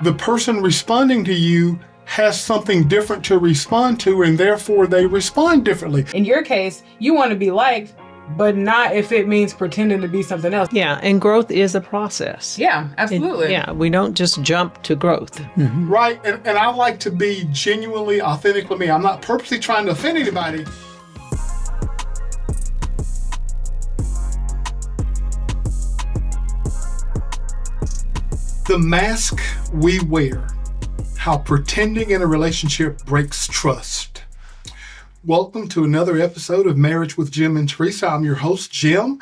the person responding to you has something different to respond to, and therefore they respond differently. In your case, you want to be liked, but not if it means pretending to be something else. Yeah, and growth is a process. Yeah, absolutely. We don't just jump to growth. Mm-hmm. Right, and I like to be genuinely, authentically me. I'm not purposely trying to offend anybody. The mask we wear, how pretending in a relationship breaks trust. Welcome to another episode of Marriage with Jim and Teresa. I'm your host, Jim.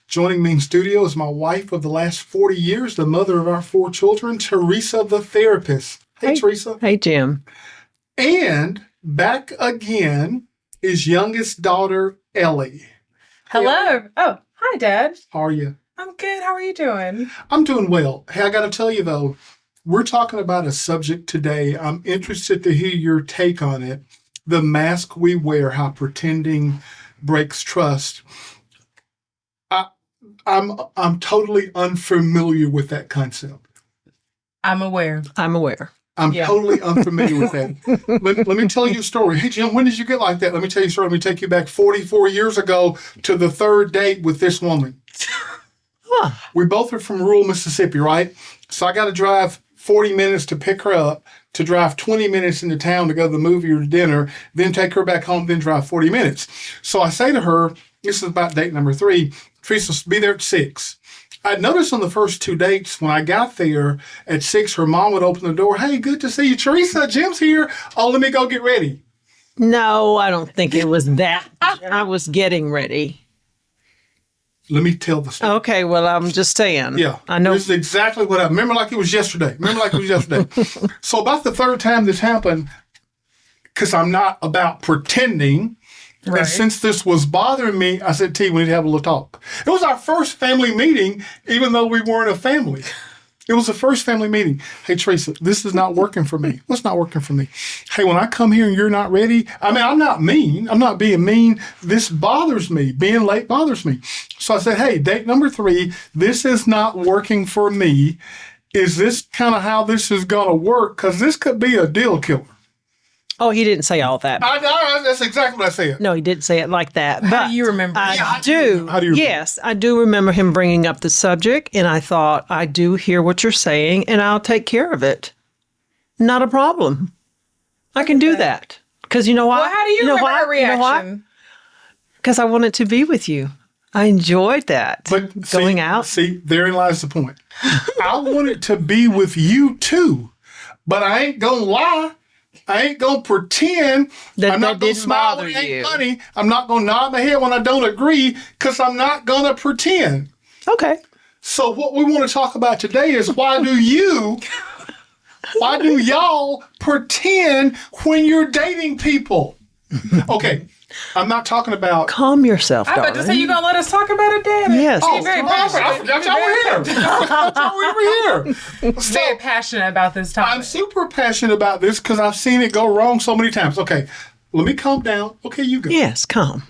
Joining me in studio is my wife of the last 40 years, the mother of our 4 children, Teresa the therapist. Hey, Teresa. Hey, Jim. And back again is youngest daughter, Ellie. Hello. Oh, hi, Dad. How are you? I'm good. How are you doing? I'm doing well. Hey, I got to tell you, though, we're talking about a subject today. I'm interested to hear your take on it. The mask we wear, how pretending breaks trust. I'm totally unfamiliar with that concept. I'm aware. I'm totally unfamiliar with that. Let me tell you a story. Hey, Jim, when did you get like that? Let me tell you a story. Let me take you back 44 years ago to the third date with this woman. Huh. We both are from rural Mississippi, right? So I got to drive 40 minutes to pick her up, to drive 20 minutes into town to go to the movie or to dinner, then take her back home, then drive 40 minutes. So I say to her, this is about date number 3, Teresa, be there at 6. I noticed on the first 2 dates, when I got there at 6, her mom would open the door. Hey, good to see you, Teresa. Jim's here. Oh, let me go get ready. No, I don't think it was that. I was getting ready. Let me tell the story. Okay, well, I'm just saying. Yeah, I know. This is exactly what happened. Remember like it was yesterday. So about the third time this happened, because I'm not about pretending, right. And since this was bothering me, I said, T, we need to have a little talk. It was our first family meeting, even though we weren't a family. It was the first family meeting. Hey, Teresa, this is not working for me. What's not working for me? Hey, when I come here and you're not ready, I mean, I'm not mean. I'm not being mean. This bothers me. Being late bothers me. So I said, hey, date number 3, this is not working for me. Is this kind of how this is going to work? Because this could be a deal killer. Oh, he didn't say all that. That's exactly what I said. No, he didn't say it like that. How do you remember? I do. How do you remember? Yes, I do remember him bringing up the subject, and I thought, I do hear what you're saying, and I'll take care of it. Not a problem. I can do that. Because you know why? Well, how do you remember her reaction? Because I wanted to be with you. I enjoyed that. But going out. See, therein lies the point. I wanted to be with you too, but I ain't gonna lie. I ain't gonna pretend. I'm not gonna smile when it ain't funny. I'm not gonna nod my head when I don't agree, because I'm not gonna pretend. Okay. So what we want to talk about today is why do y'all pretend when you're dating people? Okay. I'm not talking about... Calm yourself, darling. I was about to say, you going to let us talk about it, Dad? Yes. You're very passionate. I forgot y'all were here. Very passionate about this topic. I'm super passionate about this because I've seen it go wrong so many times. Okay, let me calm down. Okay, you go. Yes, calm.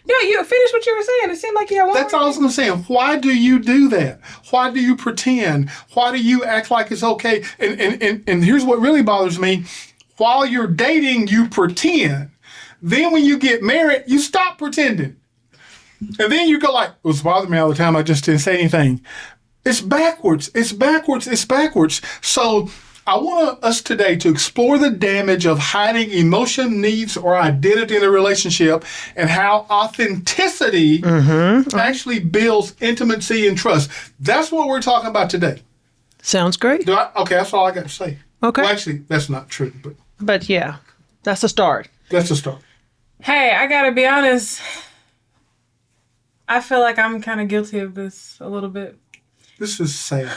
Yeah, you finished what you were saying. It seemed like you had one. That's all I was going to say. Why do you do that? Why do you pretend? Why do you act like it's okay? And here's what really bothers me. While you're dating, you pretend. Then when you get married, you stop pretending. And then you go like, it was bothering me all the time. I just didn't say anything. It's backwards. So I want us today to explore the damage of hiding emotion, needs, or identity in a relationship and how authenticity actually builds intimacy and trust. That's what we're talking about today. Sounds great. Okay, that's all I got to say. Okay. Well, actually, that's not true. But yeah, that's a start. That's a start. Hey, I gotta be honest. I feel like I'm kind of guilty of this a little bit. This is sad.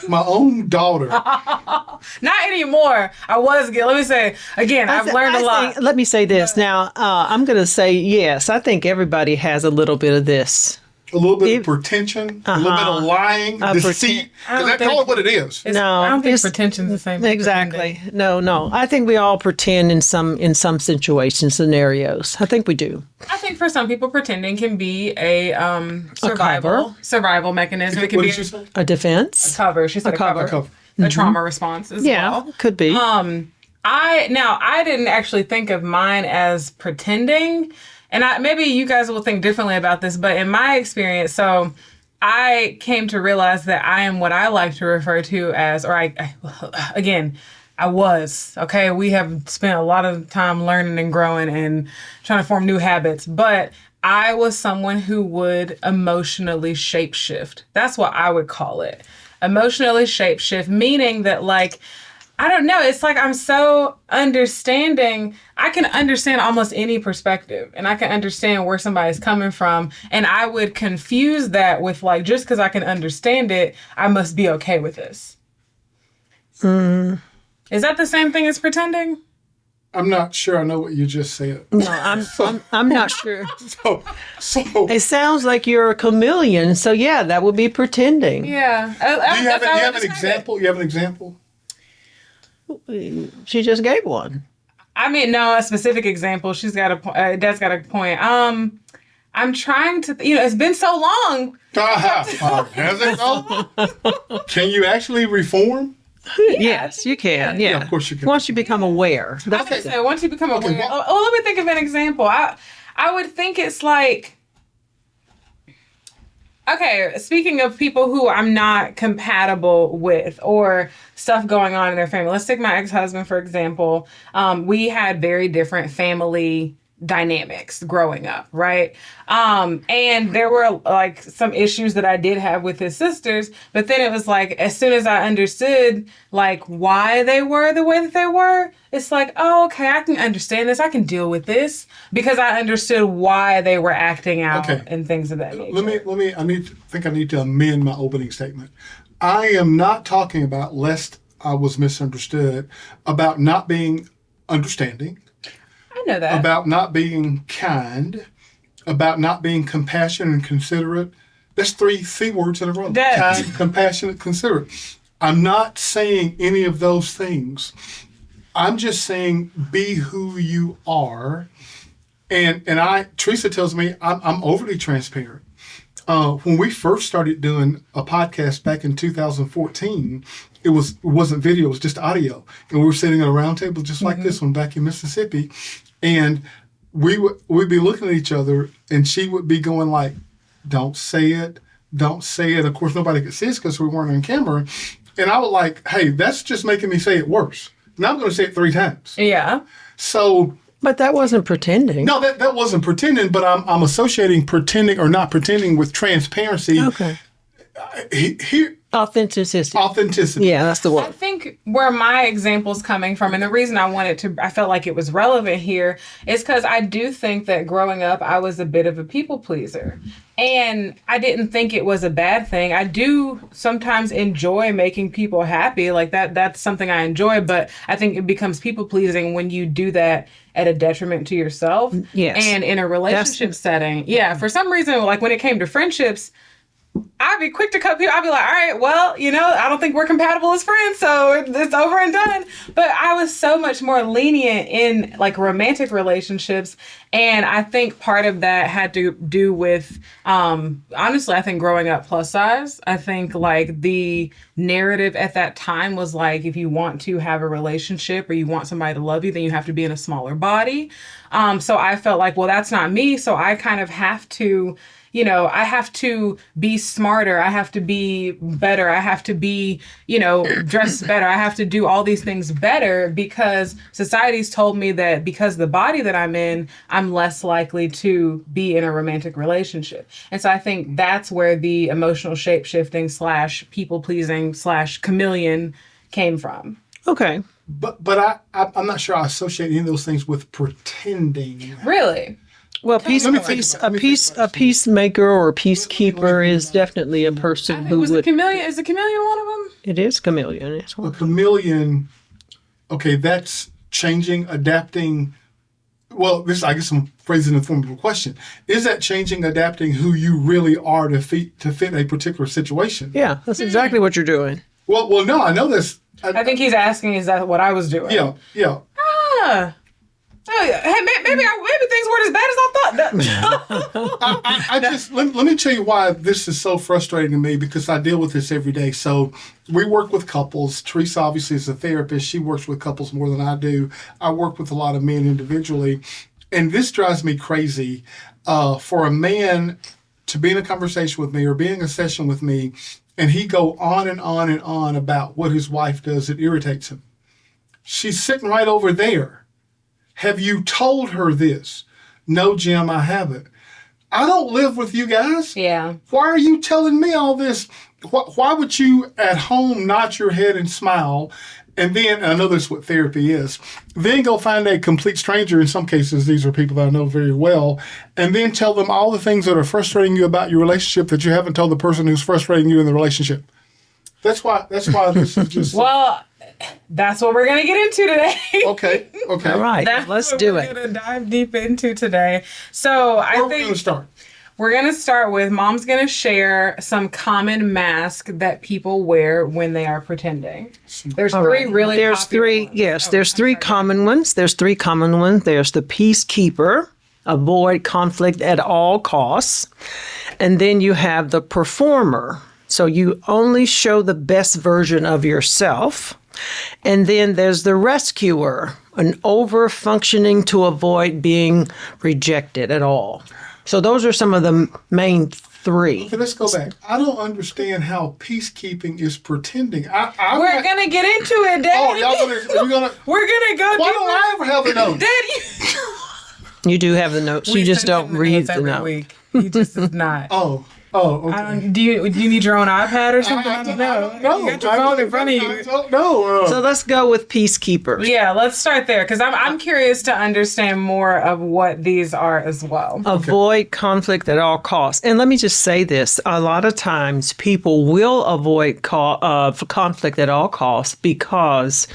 My own daughter. Not anymore. I was guilty. Let me say, again, I've learned a lot. Let me say this. Now, I'm going to say, yes, I think everybody has a little bit of this. a little bit of pretension, a little bit of lying, deceit. Call it what it is. I don't think pretension's the same. Exactly. No. I think we all pretend in some situations, scenarios. I think we do. I think for some people, pretending can be a survival mechanism. It can What be did you say? A defense. a cover. She said a cover. A trauma response as well. Could be. I didn't actually think of mine as pretending, and maybe you guys will think differently about this, but in my experience, so I came to realize that I am what I like to refer to as, I was, okay? We have spent a lot of time learning and growing and trying to form new habits, but I was someone who would emotionally shapeshift. That's what I would call it. Emotionally shapeshift, meaning that, like, I don't know. It's like I'm so understanding. I can understand almost any perspective, and I can understand where somebody's coming from. And I would confuse that with, like, just because I can understand it, I must be okay with this. Is that the same thing as pretending? I'm not sure I know what you just said. No, I'm not sure. So It sounds like you're a chameleon. So yeah, that would be pretending. Yeah. do you have an example? You have an example? She just gave one. I mean, no, a specific example. She's got a point. Dad's got a point. I'm trying to, it's been so long. Has it though? Can you actually reform? Yes, you can. Yeah. Of course you can. Once you become aware. Okay, so once you become aware. Let me think of an example. I would think it's like, okay, speaking of people who I'm not compatible with or stuff going on in their family. Let's take my ex-husband, for example. We had very different family dynamics growing up, right? And there were, like, some issues that I did have with his sisters, but then it was like, as soon as I understood, like, why they were the way that they were, it's like, oh, okay, I can understand this. I can deal with this because I understood why they were acting out and things of that nature. I need to amend my opening statement. I am not talking about, lest I was misunderstood, about not being understanding. I know that. About not being kind, about not being compassionate and considerate. That's 3 C words in a row. Kind, compassionate, considerate. I'm not saying any of those things. I'm just saying be who you are. And Teresa tells me I'm overly transparent. When we first started doing a podcast back in 2014, it wasn't video, it was just audio. And we were sitting at a round table just like this one back in Mississippi. And we'd be looking at each other, and she would be going like, don't say it. Of course, nobody could see us because we weren't on camera. And I was like, hey, that's just making me say it worse. Now I'm going to say it 3 times. Yeah. So... But that wasn't pretending. No, that wasn't pretending, but I'm associating pretending or not pretending with transparency. Okay. Here, Authenticity. Yeah, that's the word. I think where my example's coming from, and the reason I felt like it was relevant here, is because I do think that growing up, I was a bit of a people pleaser. And I didn't think it was a bad thing. I do sometimes enjoy making people happy. Like that's something I enjoy, but I think it becomes people pleasing when you do that at a detriment to yourself. Yes. And in a relationship setting. Yeah. For some reason, like when it came to friendships, I'd be quick to cut people. I'd be like, all right, well, I don't think we're compatible as friends, so it's over and done. But I was so much more lenient in, like, romantic relationships. And I think part of that had to do with, honestly, I think growing up plus size. I think, like, the narrative at that time was like, if you want to have a relationship or you want somebody to love you, then you have to be in a smaller body. So I felt like, well, that's not me. So I kind of have to... I have to be smarter. I have to be better. I have to be, dressed better. I have to do all these things better because society's told me that because of the body that I'm in, I'm less likely to be in a romantic relationship. And so I think that's where the emotional shape-shifting / people-pleasing / chameleon came from. Okay. But I'm not sure I associate any of those things with pretending. Really? Well, a peacemaker or a peacekeeper is definitely a person who would. Is a chameleon one of them? It is chameleon. It's one. A chameleon. Okay, that's changing, adapting. well, this I guess I'm phrasing the form of a question. Is that changing, adapting who you really are to fit a particular situation? Yeah, that's exactly what you're doing. Well, no, I know this. I think he's asking, is that what I was doing? Yeah. Ah. Oh, yeah. Hey, maybe things weren't as bad as I thought. I just let me tell you why this is so frustrating to me, because I deal with this every day. So we work with couples. Teresa obviously is a therapist. She works with couples more than I do. I work with a lot of men individually, and this drives me crazy. For a man to be in a conversation with me or be in a session with me, and he go on and on and on about what his wife does, it irritates him. She's sitting right over there. Have you told her this? No, Jim, I haven't. I don't live with you guys. Yeah. Why are you telling me all this? Why would you at home nod your head and smile, and then, I know this is what therapy is, then go find a complete stranger, in some cases these are people that I know very well, and then tell them all the things that are frustrating you about your relationship that you haven't told the person who's frustrating you in the relationship. That's why this is just... Well, that's what we're going to get into today. Okay. All right, That's let's what do we're it. going to dive deep into today. So Where I are we think going to start? we're going to start with Mom's going to share some common masks that people wear when they are pretending. There's three really There's popular three, ones. yes, Oh, there's I'm three sorry. common ones. There's three common ones. There's the peacekeeper, avoid conflict at all costs. And then you have the performer. So you only show the best version of yourself. And then there's the rescuer, an over-functioning to avoid being rejected at all. So those are some of the main three. Okay, let's go back. I don't understand how peacekeeping is pretending. We're going to get into it, Dad. Oh, you're gonna. We're going to go Why deeper. don't I ever have the notes? Dad, You do have the notes. You just don't read the note. week. He just is not. Oh, okay. Do you need your own iPad or something? I don't know. You got your phone in front of you. I don't know. So let's go with peacekeepers. Yeah, let's start there because I'm curious to understand more of what these are as well. Avoid conflict at all costs. And let me just say this. A lot of times people will avoid conflict at all costs because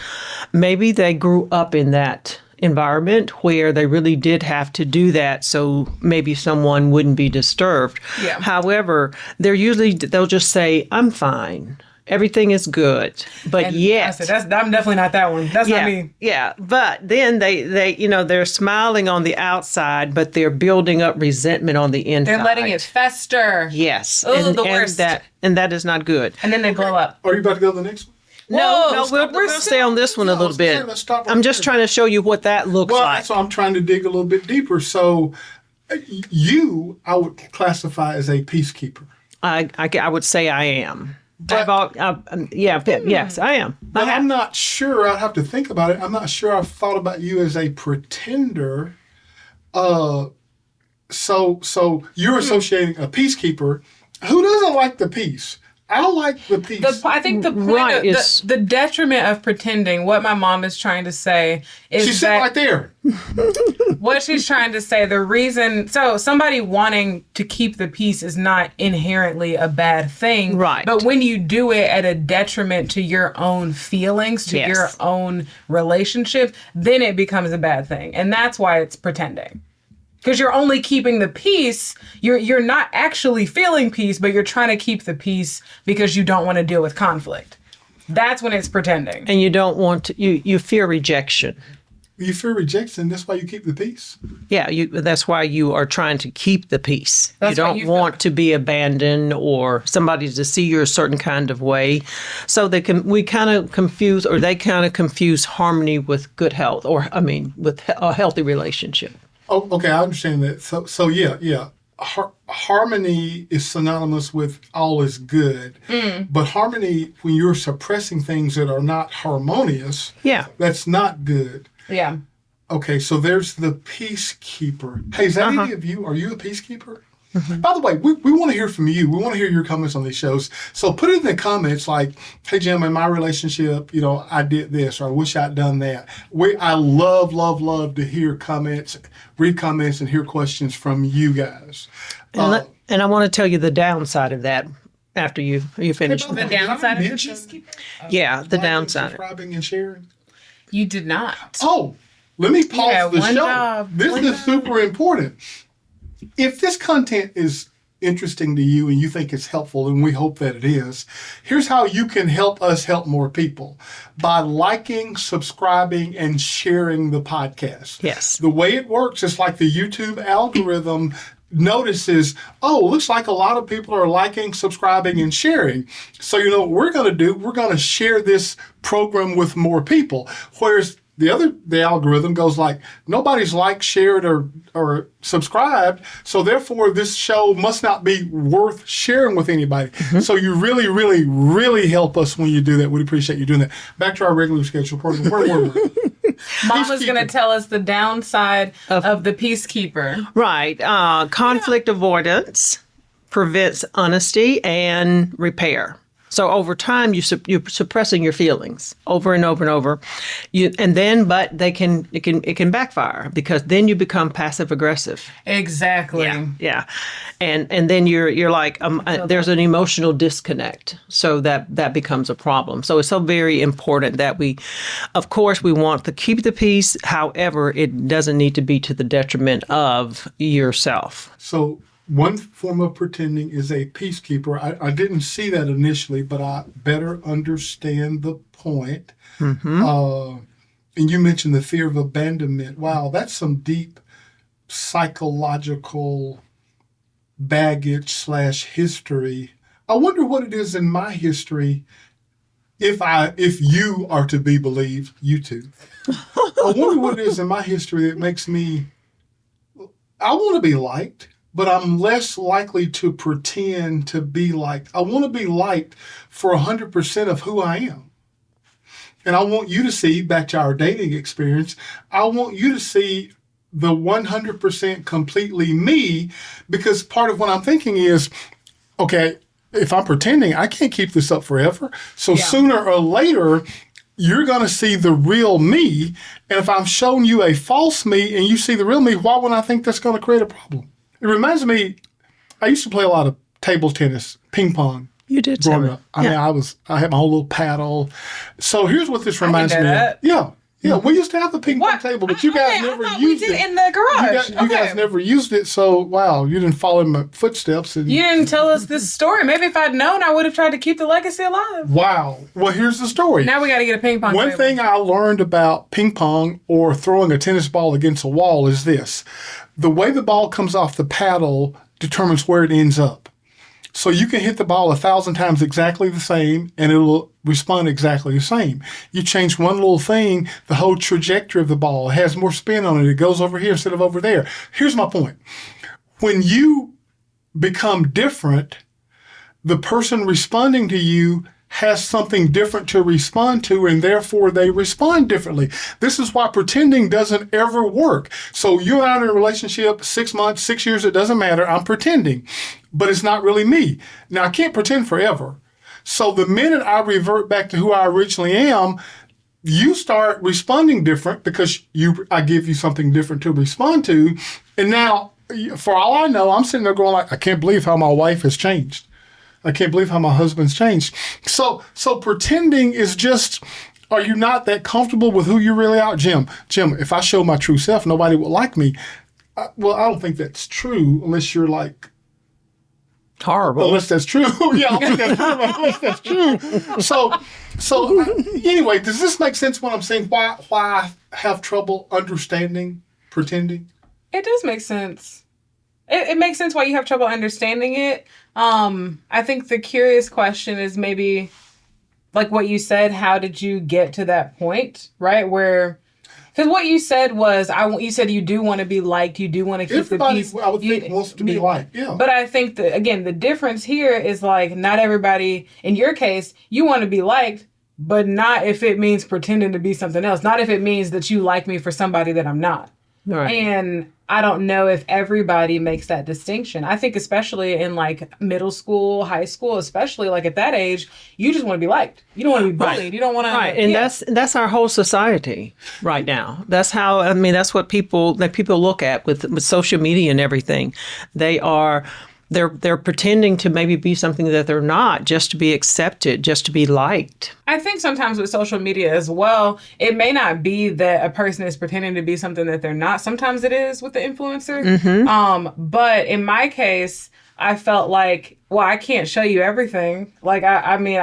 maybe they grew up in that environment where they really did have to do that, so maybe someone wouldn't be disturbed. Yeah. However, they'll just say, I'm fine. Everything is good. But And yet, I said, I'm definitely not that one. That's not me. yeah. But then they're smiling on the outside, but they're building up resentment on the inside. They're letting it fester. Yes. Oh, the worst. And that is not good. And then they blow up. Are you about to go to the next one? No, stop. we'll stay on this one a little bit. Let's stop right I'm just there. trying to show you what that looks Well, like. so I'm trying to dig a little bit deeper. So, I would classify as a peacekeeper. I would say I am. Yes, I am. But I'm not sure. I'd have to think about it. I'm not sure I've thought about you as a pretender. So you're associating a peacekeeper. Who doesn't like the peace? I like the peace. I think the point Right, of it's- the detriment of pretending, what my mom is trying to say is She's sitting right there. what she's trying to say, the reason, so somebody wanting to keep the peace is not inherently a bad thing. Right. But when you do it at a detriment to your own feelings, to Yes. your own relationship, then it becomes a bad thing. And that's why it's pretending. Because you're only keeping the peace. You're not actually feeling peace, but you're trying to keep the peace because you don't want to deal with conflict. That's when it's pretending. And you don't want to, you fear rejection. You fear rejection. That's why you keep the peace. Yeah, that's why you are trying to keep the peace. That's you why don't you feel- want to be abandoned or somebody to see you a certain kind of way. So they kind of confuse harmony with good health, with a healthy relationship. Oh, okay. I understand that. So yeah. Harmony is synonymous with all is good. But harmony, when you're suppressing things that are not harmonious, Yeah. that's not good. Yeah. Okay, so there's the peacekeeper. Hey, is that any of you? Are you a peacekeeper? By the way, we want to hear from you. We want to hear your comments on these shows. So put it in the comments like, hey, Jim, in my relationship, I did this, or I wish I'd done that. I love to hear comments, read comments, and hear questions from you guys. And I want to tell you the downside of that after you finish. The downside of peacekeeper? Yeah, the Liking, downside. subscribing and sharing. You did not. Oh, Let me pause the one show. job. This is super important. If this content is interesting to you and you think it's helpful, and we hope that it is, here's how you can help us help more people: by liking, subscribing, and sharing the podcast. Yes. The way it works is like the YouTube algorithm notices, oh, looks like a lot of people are liking, subscribing, and sharing. So you know what we're going to do? We're going to share this program with more people. Whereas the algorithm goes like, nobody's liked, shared, or subscribed, so therefore this show must not be worth sharing with anybody. So you really, really, really help us when you do that. We'd appreciate you doing that. Back to our regular schedule program. Where were we? Mama's going to tell us the downside of the peacekeeper. Right. Conflict avoidance prevents honesty and repair. So over time, you're suppressing your feelings over and over and over, but it can backfire, because then you become passive aggressive. Exactly. Yeah, and then you're like there's an emotional disconnect, so that becomes a problem. So it's so very important that we want to keep the peace. However, it doesn't need to be to the detriment of yourself. So one form of pretending is a peacekeeper. I didn't see that initially, but I better understand the point. And you mentioned the fear of abandonment. Wow, that's some deep psychological baggage / history. I wonder what it is in my history, if you are to be believed, you two. I wonder what it is in my history that makes me, I want to be liked, but I'm less likely to pretend to be liked. I want to be liked for 100% of who I am. And I want you to see, back to our dating experience, I want you to see the 100% completely me, because part of what I'm thinking is, okay, if I'm pretending, I can't keep this up forever. So sooner or later, you're going to see the real me. And if I'm showing you a false me and you see the real me, why would I think that's going to create a problem? It reminds me, I used to play a lot of table tennis, ping pong. You did growing up. I mean, I had my whole little paddle. So here's what this reminds me of. Yeah. We used to have the ping pong table, but you guys never used it. We did in the garage. You guys never used it, so wow, you didn't follow in my footsteps. And you didn't tell us this story. Maybe if I'd known, I would have tried to keep the legacy alive. Wow. Well, here's the story. Now we got to get a ping pong One table. thing I learned about ping pong or throwing a tennis ball against a wall is this: the way the ball comes off the paddle determines where it ends up. So you can hit the ball 1,000 times exactly the same, and it'll respond exactly the same. You change one little thing, the whole trajectory of the ball, it has more spin on it. It goes over here instead of over there. Here's my point. When you become different, the person responding to you has something different to respond to, and therefore they respond differently. This is why pretending doesn't ever work. So you're out in a relationship 6 months, 6 years, it doesn't matter. I'm pretending, but it's not really me. Now, I can't pretend forever. So the minute I revert back to who I originally am, you start responding different because I give you something different to respond to. And now, for all I know, I'm sitting there going like, I can't believe how my wife has changed. I can't believe how my husband's changed. So pretending is just, are you not that comfortable with who you really are? Jim, if I show my true self, nobody would like me. Well, I don't think that's true unless you're like, horrible. Unless that's true. Yeah, I think that's true. Unless that's true. So anyway, does this make sense when I'm saying why I have trouble understanding pretending? It does make sense. It makes sense why you have trouble understanding it. I think the curious question is maybe like what you said, how did you get to that point, right? Because what you said was, you said you do want to be liked, you do want to keep everybody, the peace. I would think wants to be liked, yeah. But I think that, again, the difference here is like not everybody, in your case, you want to be liked, but not if it means pretending to be something else. Not if it means that you like me for somebody that I'm not. Right. And I don't know if everybody makes that distinction. I think especially in like middle school, high school, especially like at that age, you just want to be liked. You don't want to be bullied. Right. You don't want to. Right. And that's our whole society right now. That's how, that's what people look at with social media and everything. They they're pretending to maybe be something that they're not, just to be accepted, just to be liked. I think sometimes with social media as well, it may not be that a person is pretending to be something that they're not. Sometimes it is with the influencer. But in my case, I felt like, well, I can't show you everything. Like, I mean,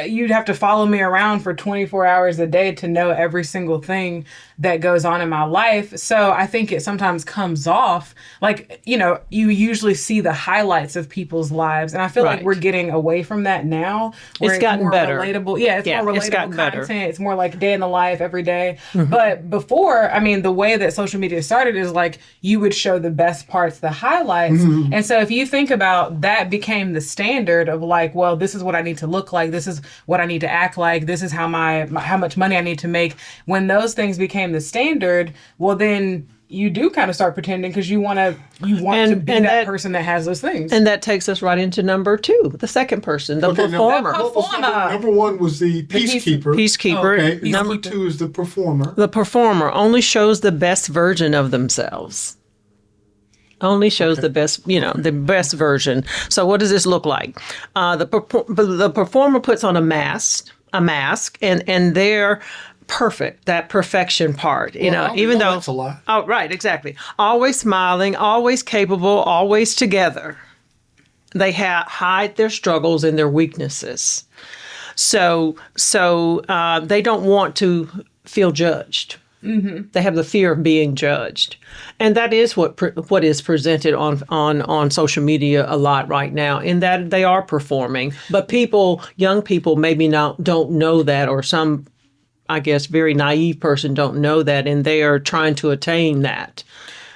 you'd have to follow me around for 24 hours a day to know every single thing that goes on in my life. So I think it sometimes comes off like, you know, you usually see the highlights of people's lives. And I feel like we're getting away from that now. It's gotten more better. Relatable. Yeah, it's more relatable it's gotten content. better. It's more like day in the life every day. But before, I mean, the way that social media started is like you would show the best parts, the highlights. And so if you think about that became the standard of like, well, this is what I need to look like. This is what I need to act like. This is how how much money I need to make. When those things became the standard, well, then you do kind of start pretending because you want to be that person that has those things. And that takes us right into number 2, the second person, the performer. Number 1 was the peacekeeper. Peacekeeper. Okay. Number 2 is the performer. The performer only shows the best version of themselves. Only shows the best, the best version. So what does this look like? The performer puts on a mask, and they're perfect, that perfection part, even though that's a lie. Oh, right, exactly. Always smiling, always capable, always together. They hide their struggles and their weaknesses. So they don't want to feel judged. They have the fear of being judged, and that is what is presented on social media a lot right now. In that they are performing, but young people maybe don't know that, or some, I guess, very naive person don't know that, and they are trying to attain that.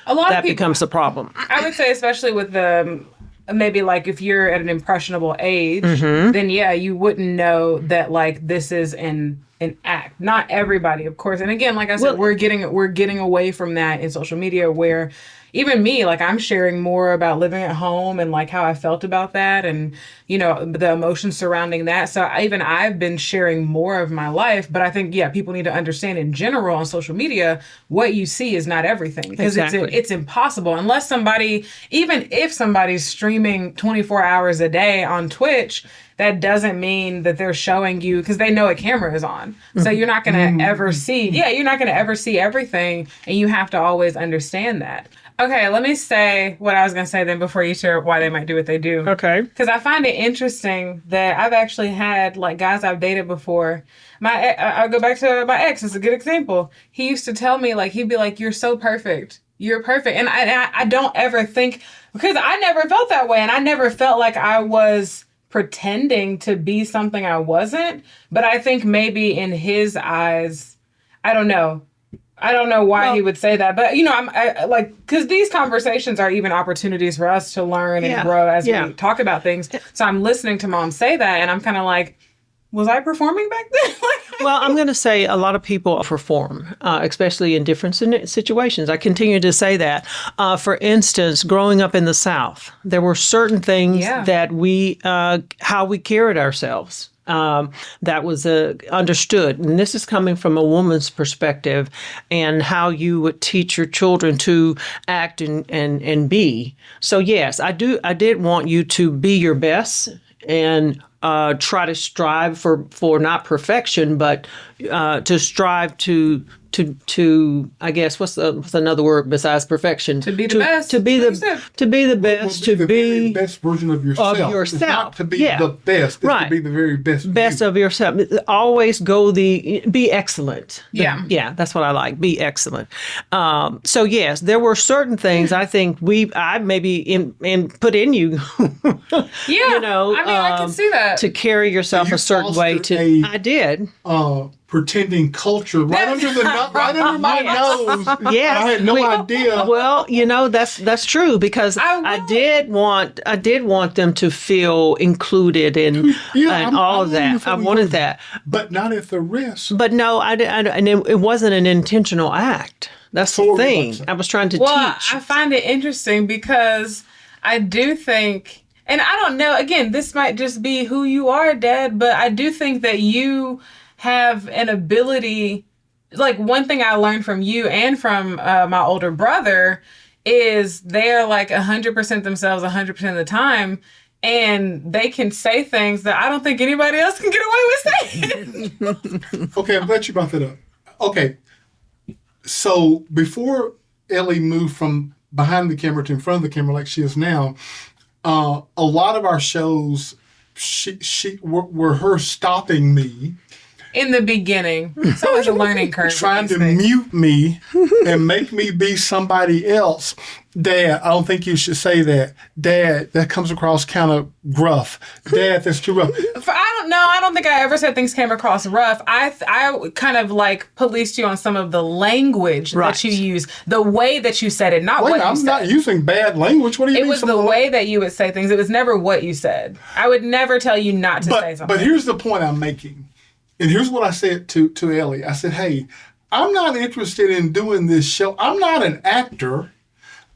A lot of people, becomes a problem. I would say, especially with the maybe like if you're at an impressionable age, then yeah, you wouldn't know that like this is an act. Not everybody, of course. And again, like I said, we're getting away from that in social media, where even me, like I'm sharing more about living at home and like how I felt about that and, the emotions surrounding that. So I've been sharing more of my life, but I think, yeah, people need to understand in general on social media, what you see is not everything, because it's impossible unless even if somebody's streaming 24 hours a day on Twitch, that doesn't mean that they're showing you, because they know a camera is on. So you're not going to ever see, you're not going to ever see everything. And you have to always understand that. Okay, let me say what I was going to say then before you share why they might do what they do. Okay. Because I find it interesting that I've actually had like guys I've dated before. I'll go back to my ex. It's a good example. He used to tell me, like, he'd be like, "You're so perfect. You're perfect." And I don't ever think, because I never felt that way. And I never felt like I was pretending to be something I wasn't. But I think maybe in his eyes, I don't know why he would say that, but because these conversations are even opportunities for us to learn and grow as we talk about things. So I'm listening to mom say that, and I'm kind of like, was I performing back then? Well, I'm going to say a lot of people perform, especially in different situations. I continue to say that. For instance, growing up in the South, there were certain things that how we carried ourselves. That was understood. And this is coming from a woman's perspective, and how you would teach your children to act and be. So yes, I did want you to be your best and try to strive for not perfection, but to strive to I guess what's another word besides perfection? To be the best. To be the best. To be the very best version of yourself. It's not to be the best. It's to be the very best. Best of yourself. Always be excellent. Yeah. That's what I like. Be excellent. So yes, there were certain things I think I maybe put in you. I can see that. To carry yourself a certain way. I did. Pretending culture right under my nose. Yes, I had no idea. Well, that's true, because I did want them to feel included in and all of that. I wanted that, but not at the risk. But no, I and it wasn't an intentional act. That's the thing. I was trying to teach. I find it interesting because I do think, and I don't know. Again, this might just be who you are, Dad, but I do think that you have an ability, like one thing I learned from you and from my older brother is they're like 100% themselves 100% of the time. And they can say things that I don't think anybody else can get away with saying. Okay, I'm glad you brought that up. Okay, so before Ellie moved from behind the camera to in front of the camera like she is now, a lot of our shows, she were her stopping me. In the beginning. So it's a learning curve. Trying to mute me and make me be somebody else. Dad, I don't think you should say that. Dad, that comes across kind of gruff. Dad, that's too rough. I don't think I ever said things came across rough. I kind of like policed you on some of the language that you use, the way that you said it, not what you said. I'm not using bad language. What do you mean? It was the way that you would say things. It was never what you said. I would never tell you not to say something. But here's the point I'm making. And here's what I said to Ellie. I said, hey, I'm not interested in doing this show. I'm not an actor.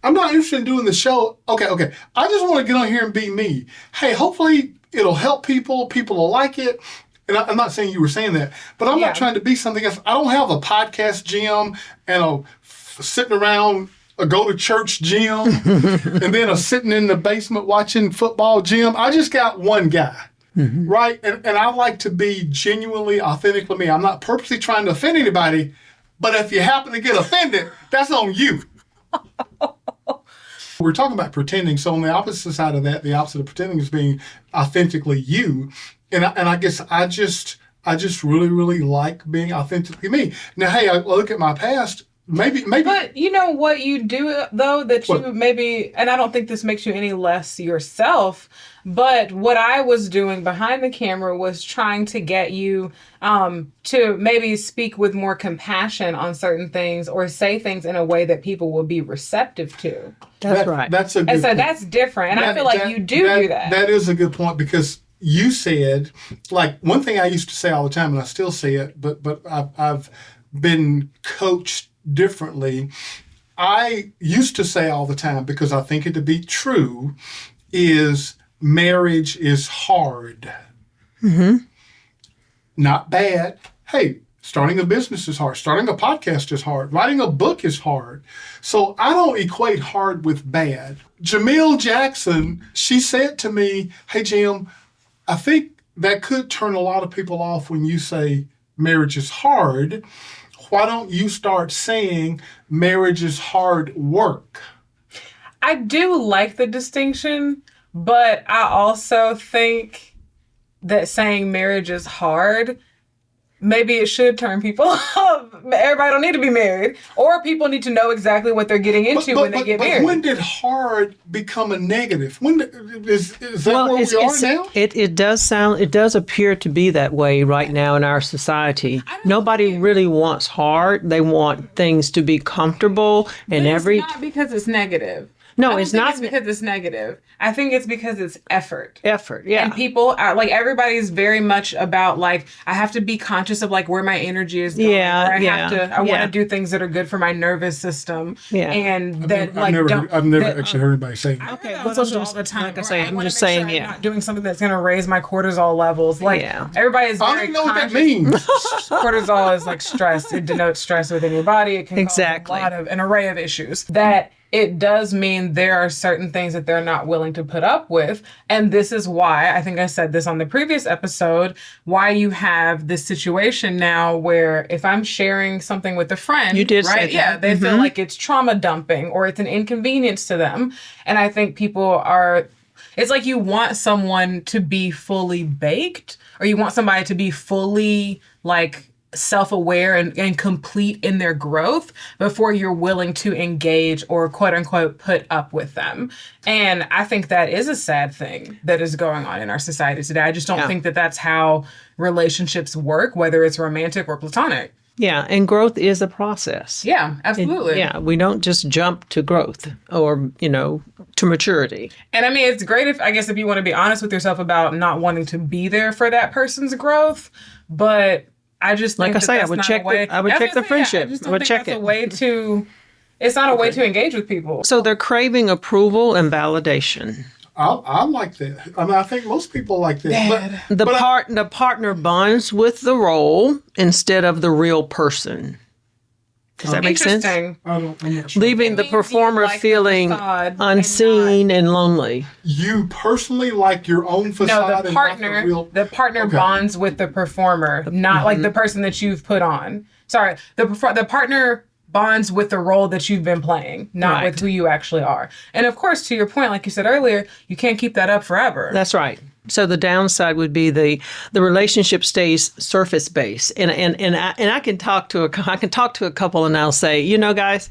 I'm not interested in doing the show. Okay. I just want to get on here and be me. Hey, hopefully it'll help people. People will like it. And I'm not saying you were saying that, but I'm not trying to be something else. I don't have a podcast gym and a sitting around a go to church gym and then a sitting in the basement watching football gym. I just got one guy. Mm-hmm. Right? And I like to be genuinely, authentically me. I'm not purposely trying to offend anybody, but if you happen to get offended, that's on you. We're talking about pretending. So on the opposite side of that, the opposite of pretending is being authentically you. And I guess I just really, really like being authentically me. Now, hey, I look at my past. Maybe. But you know what you do, though, that you maybe, and I don't think this makes you any less yourself, but what I was doing behind the camera was trying to get you to maybe speak with more compassion on certain things or say things in a way that people will be receptive to. That's right. That's a good And so point. That's different. And I feel like you do that. That is a good point because you said, like, one thing I used to say all the time, and I still say it, but I've been coached differently. I used to say all the time, because I think it to be true, is marriage is hard. Mm-hmm. Not bad. Hey, starting a business is hard. Starting a podcast is hard. Writing a book is hard. So I don't equate hard with bad. Jamil Jackson, she said to me, hey, Jim, I think that could turn a lot of people off when you say marriage is hard. Why don't you start saying marriage is hard work? I do like the distinction, but I also think that saying marriage is hard, maybe it should turn people off. Everybody don't need to be married, or people need to know exactly what they're getting into when they get married. But when did hard become a negative? Is that where we are now? It does appear to be that way right now in our society. Nobody really wants hard. They want things to be comfortable and It's not because it's negative. No, it's not. It's because it's negative. I think it's because it's effort. Effort, yeah. And people are like, everybody's very much about like, I have to be conscious of like where my energy is going. Yeah, I want to do things that are good for my nervous system. Yeah. And I've never actually heard anybody say that. Okay, well, social all the time. Like I say, I'm just sure saying, I'm not doing something that's going to raise my cortisol levels. Like everybody is I very don't know what that conscious. means. Cortisol is like stress. It denotes stress within your body. It can cause a lot of an array of issues. That it does mean there are certain things that they're not willing to put up with. And this is why, I think I said this on the previous episode, why you have this situation now where if I'm sharing something with a friend, you did say that. Yeah, they feel like it's trauma dumping or it's an inconvenience to them. And I think it's like you want someone to be fully baked, or you want somebody to be fully like self-aware and complete in their growth before you're willing to engage or quote unquote put up with them. And I think that is a sad thing that is going on in our society today. I just don't think that that's how relationships work, whether it's romantic or platonic. Yeah, and growth is a process. Yeah, absolutely. We don't just jump to growth or, to maturity. And I mean, it's great if you want to be honest with yourself about not wanting to be there for that person's growth, but I just think I would check the friendship. I just don't think that's a way to. It's not a way to engage with people. So they're craving approval and validation. I like that. I mean, I think most people like that. But the partner bonds with the role instead of the real person. Does that make sense? Interesting. I'm not sure. Leaving It the means you performer like the feeling facade and unseen and lonely. You personally like your own facade No, and not the partner Okay. bonds with the performer, not like the person that you've put on. Sorry, the partner bonds with the role that you've been playing, not with Right. who you actually are. And of course, to your point, like you said earlier, you can't keep that up forever. That's right. So the downside would be the relationship stays surface based, and I can talk to a couple and I'll say, you know, guys,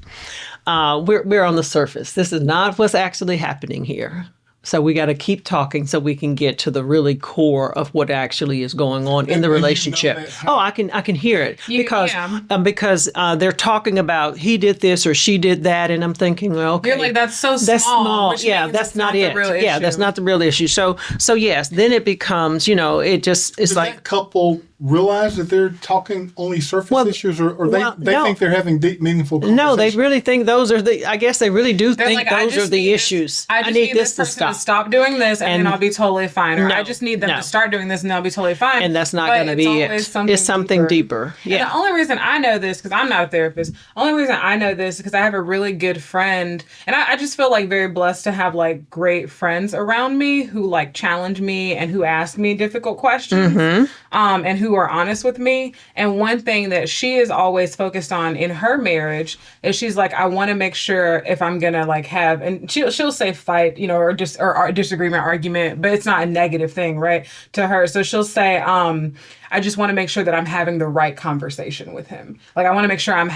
we're on the surface. This is not what's actually happening here. So we got to keep talking so we can get to the really core of what actually is going on in the you know relationship. that. Oh, I can hear it because yeah. they're talking about he did this or she did that, and I'm thinking, well, okay, You're like, that's so small. that's small. which Yeah, means that's it's not the it. real Yeah, issue. that's not the real issue. So yes, then it becomes, it's Does like, that couple realize that they're talking only surface issues, or they no. think they're having deep, meaningful conversations? no, they really think those are I guess they really do They're think like, I those just are the need this- issues. I just need this person to stop doing this, and then And- I'll be totally fine. Or No, I just need them no. to start doing this, and they'll be totally fine. And that's not But going to it's be always it. It's something deeper. And Yeah. the only reason I know this, because I'm not a therapist, only reason I know this is because I have a really good friend, and I just feel like very blessed to have like great friends around me who like challenge me and who ask me difficult questions, and who are honest with me. And one thing that she is always focused on in her marriage is she's like, I want to make sure if I'm gonna like have, and she'll say fight, or just or disagreement, argument, but it's not a negative thing, right, to her. So she'll say, I just want to make sure that I'm having the right conversation with him. Like, I want to make sure I'm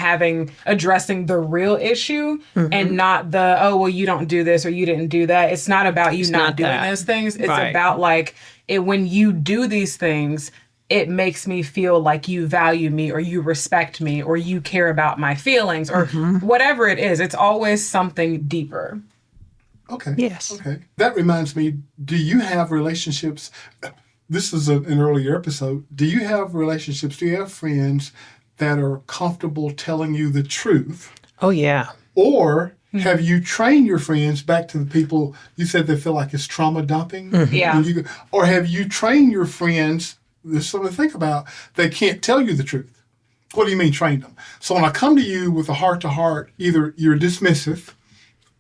addressing the real issue and not the, oh, well, you don't do this or you didn't do that. It's not about you not doing that. those things. It's Right. about like when you do these things, it makes me feel like you value me or you respect me or you care about my feelings or whatever it is. It's always something deeper. Okay. Yes. Okay. That reminds me, do you have relationships? This is an earlier episode. Do you have relationships? Do you have friends that are comfortable telling you the truth? Oh, yeah. Or have you trained your friends back to the people you said they feel like it's trauma dumping? Yeah. And or have you trained your friends, there's something to think about, they can't tell you the truth? What do you mean train them? So when I come to you with a heart-to-heart, either you're dismissive,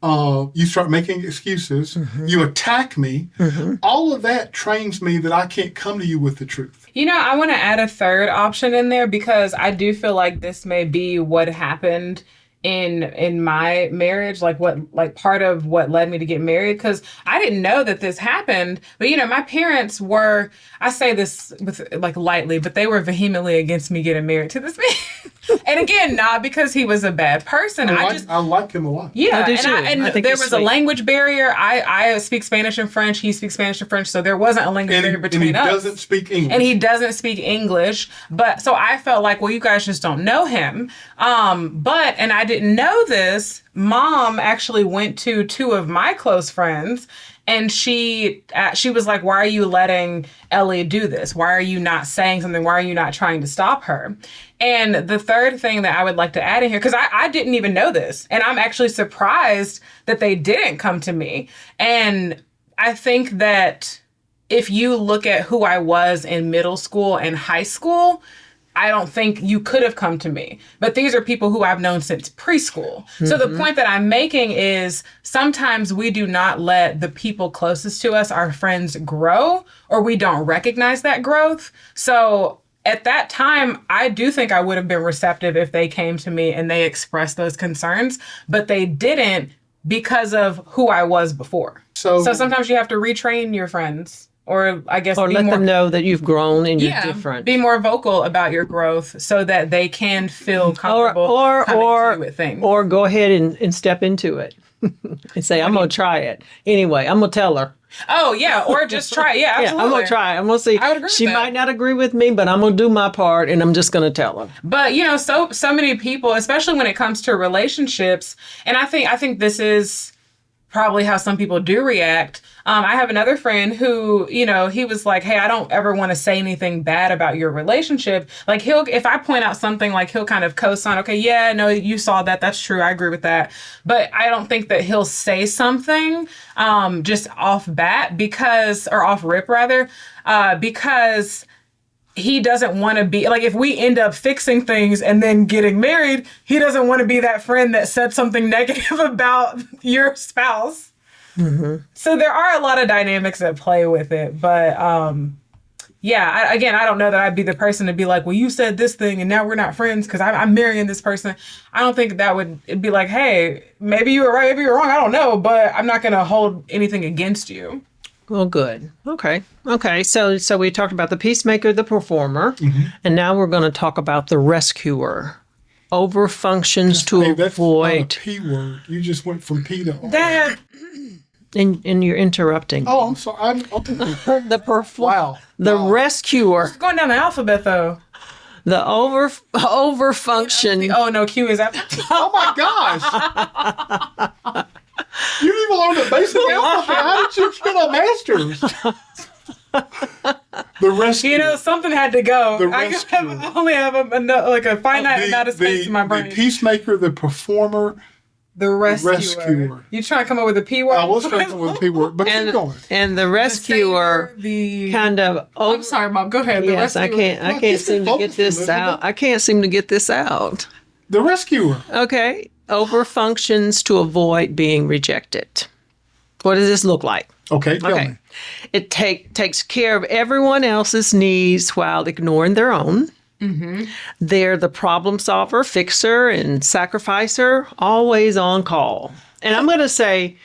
you start making excuses, you attack me, all of that trains me that I can't come to you with the truth. I want to add a third option in there because I do feel like this may be what happened in my marriage, like part of what led me to get married, because I didn't know that this happened. But my parents were, I say this with like lightly, but they were vehemently against me getting married to this man. And again, not because he was a bad person. I like him a lot. Yeah, I do too. and I think there he's was a sweet. language barrier. I speak Spanish and French. He speaks Spanish and French, so there wasn't a language barrier between and he us. doesn't speak English. And he doesn't speak English, but so I felt like, well, you guys just don't know him. And I didn't know this. Mom actually went to two of my close friends, and she was like, "Why are you letting Ellie do this? Why are you not saying something? Why are you not trying to stop her?" And the third thing that I would like to add in here, because I didn't even know this, and I'm actually surprised that they didn't come to me. And I think that if you look at who I was in middle school and high school, I don't think you could have come to me. But these are people who I've known since preschool. So the point that I'm making is sometimes we do not let the people closest to us, our friends, grow, or we don't recognize that growth. So at that time, I do think I would have been receptive if they came to me and they expressed those concerns, but they didn't because of who I was before. So sometimes you have to retrain your friends. Or I guess Or let them know that you've grown and you're different. Be more vocal about your growth so that they can feel comfortable coming to you with things. Or go ahead and step into it and say, I'm going to try it. Anyway, I'm going to tell her. Oh, yeah. Or just try it. Yeah, absolutely. Yeah, I'm going to try it. I'm going to see. I would agree with She that. might not agree with me, but I'm going to do my part and I'm just going to tell her. But, so many people, especially when it comes to relationships, and I think this is probably how some people do react. I have another friend who, he was like, hey, I don't ever want to say anything bad about your relationship. Like if I point out something, like he'll kind of co-sign, okay, yeah, no, you saw that. That's true. I agree with that. But I don't think that he'll say something just off bat off rip rather, because he doesn't want to be like, if we end up fixing things and then getting married, he doesn't want to be that friend that said something negative about your spouse. So there are a lot of dynamics that play with it, but I don't know that I'd be the person to be like, well, you said this thing and now we're not friends because I'm marrying this person. I don't think that it'd be like, hey, maybe you were right, maybe you're wrong, I don't know, but I'm not going to hold anything against you. Well, good. Okay. So we talked about the peacemaker, the performer, and now we're going to talk about the rescuer. Overfunctions to That's avoid. not a P word. You just went from P to R. Dad, And you're interrupting. Oh, I'm sorry. The Wow. The rescuer. going down the alphabet though. The overfunction. Oh no, Q is after. Oh my gosh. You didn't even learn the basic alphabet. How did you get a master's? The rescue. You know, something had to go. The I rescuer. only have a finite amount of space in my brain. The peacemaker, the performer, The rescuer. rescuer. You trying to come up with a P word? I was trying to come with a P word, but keep going. And the rescuer The kind of. I'm sorry, Mom. Go ahead. The Yes, I rescuer. can't. I can't seem to get this out. I can't seem to get this out. The rescuer. Okay. Overfunctions to avoid being rejected. What does this look like? Okay, tell me. It takes care of everyone else's needs while ignoring their own. They're the problem solver, fixer, and sacrificer, always on call. And I'm going to say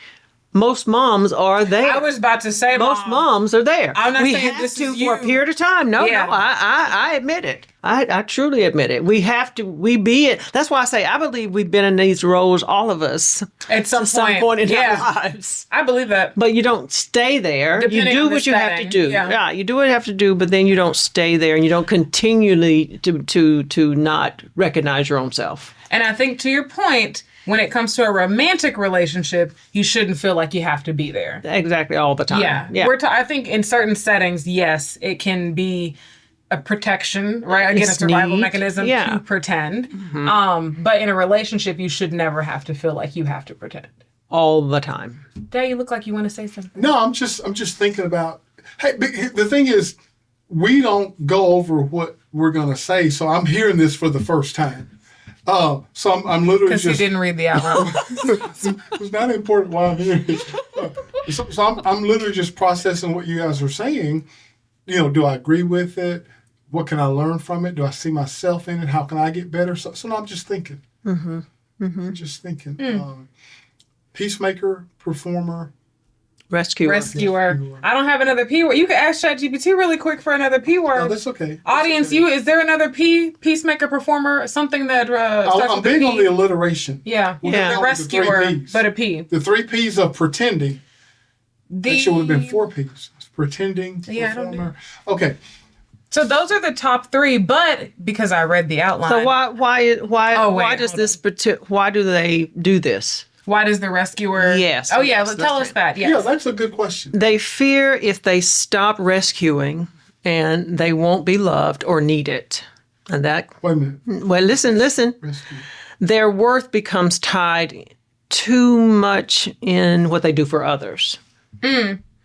most moms are there. I was about to say, Most Mom. moms are there. I'm not we saying have this to is for a you. period of time. No, Yeah. I admit it. I truly admit it. We have to. We be it. That's why I say I believe we've been in these roles, all of us, At some point in yeah. our lives. I believe that. But you don't stay there. Depending you do on the what you have to setting, do. yeah. You do what you have to do, but then you don't stay there, and you don't continually to not recognize your own self. And I think to your point, when it comes to a romantic relationship, you shouldn't feel like you have to be there. Exactly, all the time. Yeah. I think in certain settings, yes, it can be a protection, right? Again, a It's survival need. mechanism Yeah. to pretend. But in a relationship, you should never have to feel like you have to pretend. All the time. Dad, you look like you want to say something. No, I'm just thinking about. Hey, the thing is, we don't go over what we're gonna say, so I'm hearing this for the first time. So I'm literally Because he just. didn't read the outline. It's not important why I'm hearing it. So I'm literally just processing what you guys are saying. You know, do I agree with it? What can I learn from it? Do I see myself in it? How can I get better? So no, I'm just thinking. I'm just thinking. Peacemaker, performer. Rescuer. Rescuer. I don't have another P word. You can ask ChatGPT really quick for another P word. No, that's okay. Audience, is there another P? Peacemaker, performer, something that starts I'm with a big P? on the alliteration. Yeah. We're Yeah. down The to the three rescuer, Ps. but a P. The 3 P's of pretending. Actually, would have been 4 P's. Pretending, Yeah, I don't performer. Okay. So those are the top 3, but because I read the outline. So why does hold this why do they do this? Why does the rescuer? Yes, Oh yeah, yes, tell let's us that. Yeah, Yes. that's a good question. They fear if they stop rescuing and they won't be loved or needed. And that Wait a minute. well listen. Rescue. Their worth becomes tied too much in what they do for others.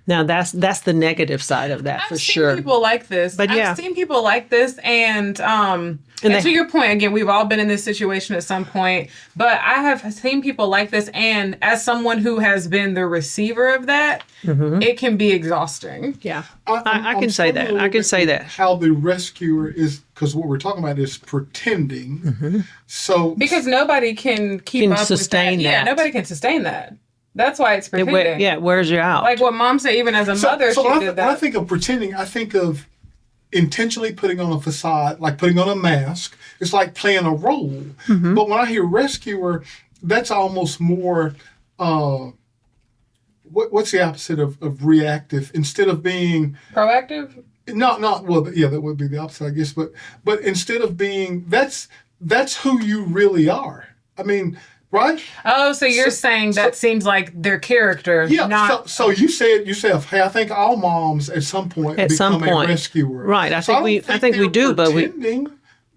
Now that's the negative side of that for I've seen sure. people like this. But yeah. I've seen people like this, and they- to your point, again, we've all been in this situation at some point. But I have seen people like this, and as someone who has been the receiver of that, it can be exhausting. Yeah, I'm I can say struggling that. a little I can bit say with that. How the rescuer is, because what we're talking about is pretending. So Because nobody can keep Can up sustain with that. Yeah, that. nobody can sustain that. That's why it's pretending. Yeah, wears you out. Like what Mom said, even as a mother, so she when did when that. I think of pretending, I think of intentionally putting on a facade, like putting on a mask. It's like playing a role. But when I hear rescuer, that's almost more. What's the opposite of reactive? Instead of being Proactive? not well, yeah, that would be the opposite, I guess. But instead of being that's who you really are. I mean, right? Oh, so you're saying that seems like their character, Yeah. not... So you said yourself, hey, I think all moms at some point At some become point. a rescuer. Right, I So think don't we do, but we- pretending.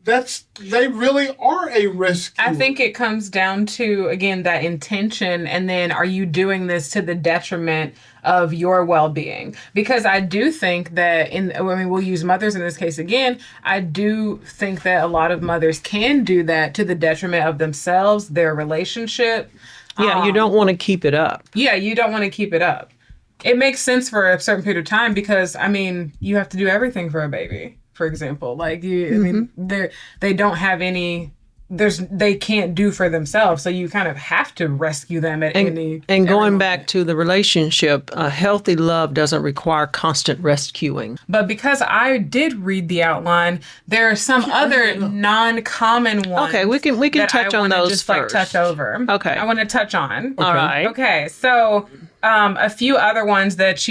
they really are a rescue. I think it comes down to, again, that intention. And then are you doing this to the detriment of your well-being? Because I do think that we'll use mothers in this case again. I do think that a lot of mothers can do that to the detriment of themselves, their relationship. Yeah, you don't want to keep it up. Yeah, you don't want to keep it up. It makes sense for a certain period of time because, I mean, you have to do everything for a baby, for example. Like, I mean, they don't have any, they can't do for themselves. So you kind of have to rescue them at any. And going back to the relationship, a healthy love doesn't require constant rescuing. But because I did read the outline, there are some other non-common ones. Okay, we can that touch I on wanna those just first. touch over. Okay. I want to touch on. All right. Okay, so a few other ones that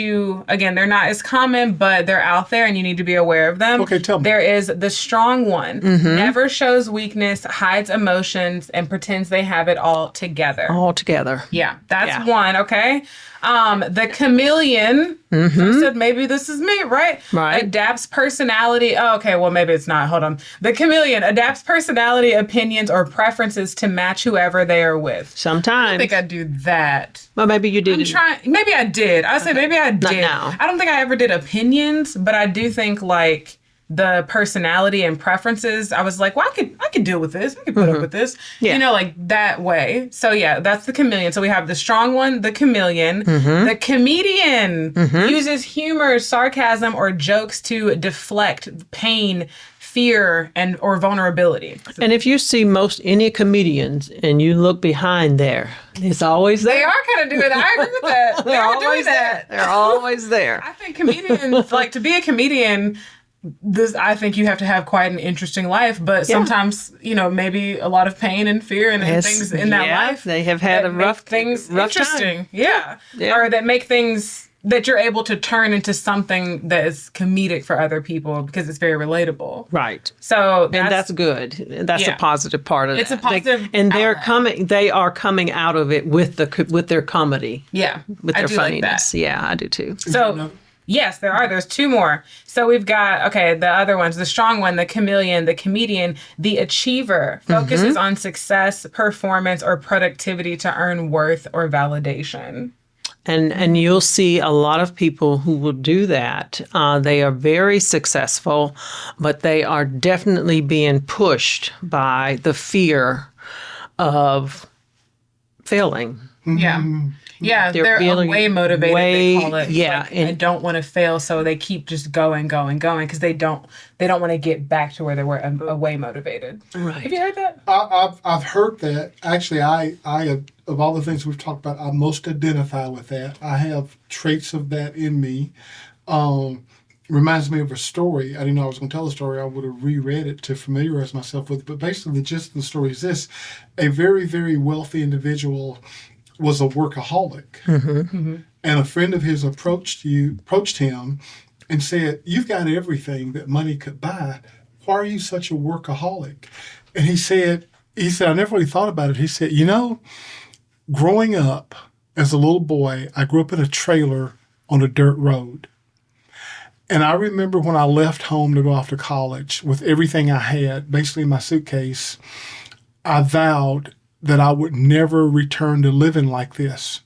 again, they're not as common, but they're out there and you need to be aware of them. Okay, tell me. There is the strong one, never shows weakness, hides emotions, and pretends they have it all together. All together. Yeah, that's one, okay? The chameleon, who said maybe this is me, right? Right. Adapts personality. Oh, okay, well, maybe it's not. Hold on. The chameleon adapts personality, opinions, or preferences to match whoever they are with. Sometimes. I think I do that. Well, maybe you did. Maybe I did. I would say maybe I did. now. I don't think I ever did opinions, but I do think like the personality and preferences, I was like, well, I could deal with this. I could put up with this. Yeah. You know, like that way. So yeah, that's the chameleon. So we have the strong one, the chameleon. The comedian uses humor, sarcasm, or jokes to deflect pain, fear, or vulnerability. And if you see any comedians and you look behind there, it's always there. They are kind of doing that. I agree with that. They are doing that. They're always there. I think comedians, like to be a comedian, I think you have to have quite an interesting life, but sometimes, maybe a lot of pain and fear and things in that life. They have had a rough interesting. time. Yeah. Or that make things that you're able to turn into something that is comedic for other people because it's very relatable. Right. So that's good. That's a positive part of it. It's a positive They are coming out of it with their comedy. Yeah. With their funniness. Like yeah, I do too. So yes, there's two more. So we've got, the other ones, the strong one, the chameleon, the comedian, the achiever, focuses on success, performance, or productivity to earn worth or validation. And you'll see a lot of people who will do that. They are very successful, but they are definitely being pushed by the fear of failing. Yeah. Yeah, they're away motivated, they call it. Yeah. I don't want to fail, so they keep just going because they don't want to get back to where they were away motivated. Right. Have you heard that? I've heard that. Actually, I of all the things we've talked about, I most identify with that. I have traits of that in me. Reminds me of a story. I didn't know I was going to tell the story. I would have reread it to familiarize myself with it. But basically, the gist of the story is this. A very, very wealthy individual was a workaholic. And a friend of his approached him and said, "You've got everything that money could buy. Why are you such a workaholic?" And he said, I never really thought about it. He said, growing up as a little boy, I grew up in a trailer on a dirt road. And I remember when I left home to go off to college with everything I had, basically in my suitcase, I vowed that I would never return to living like this.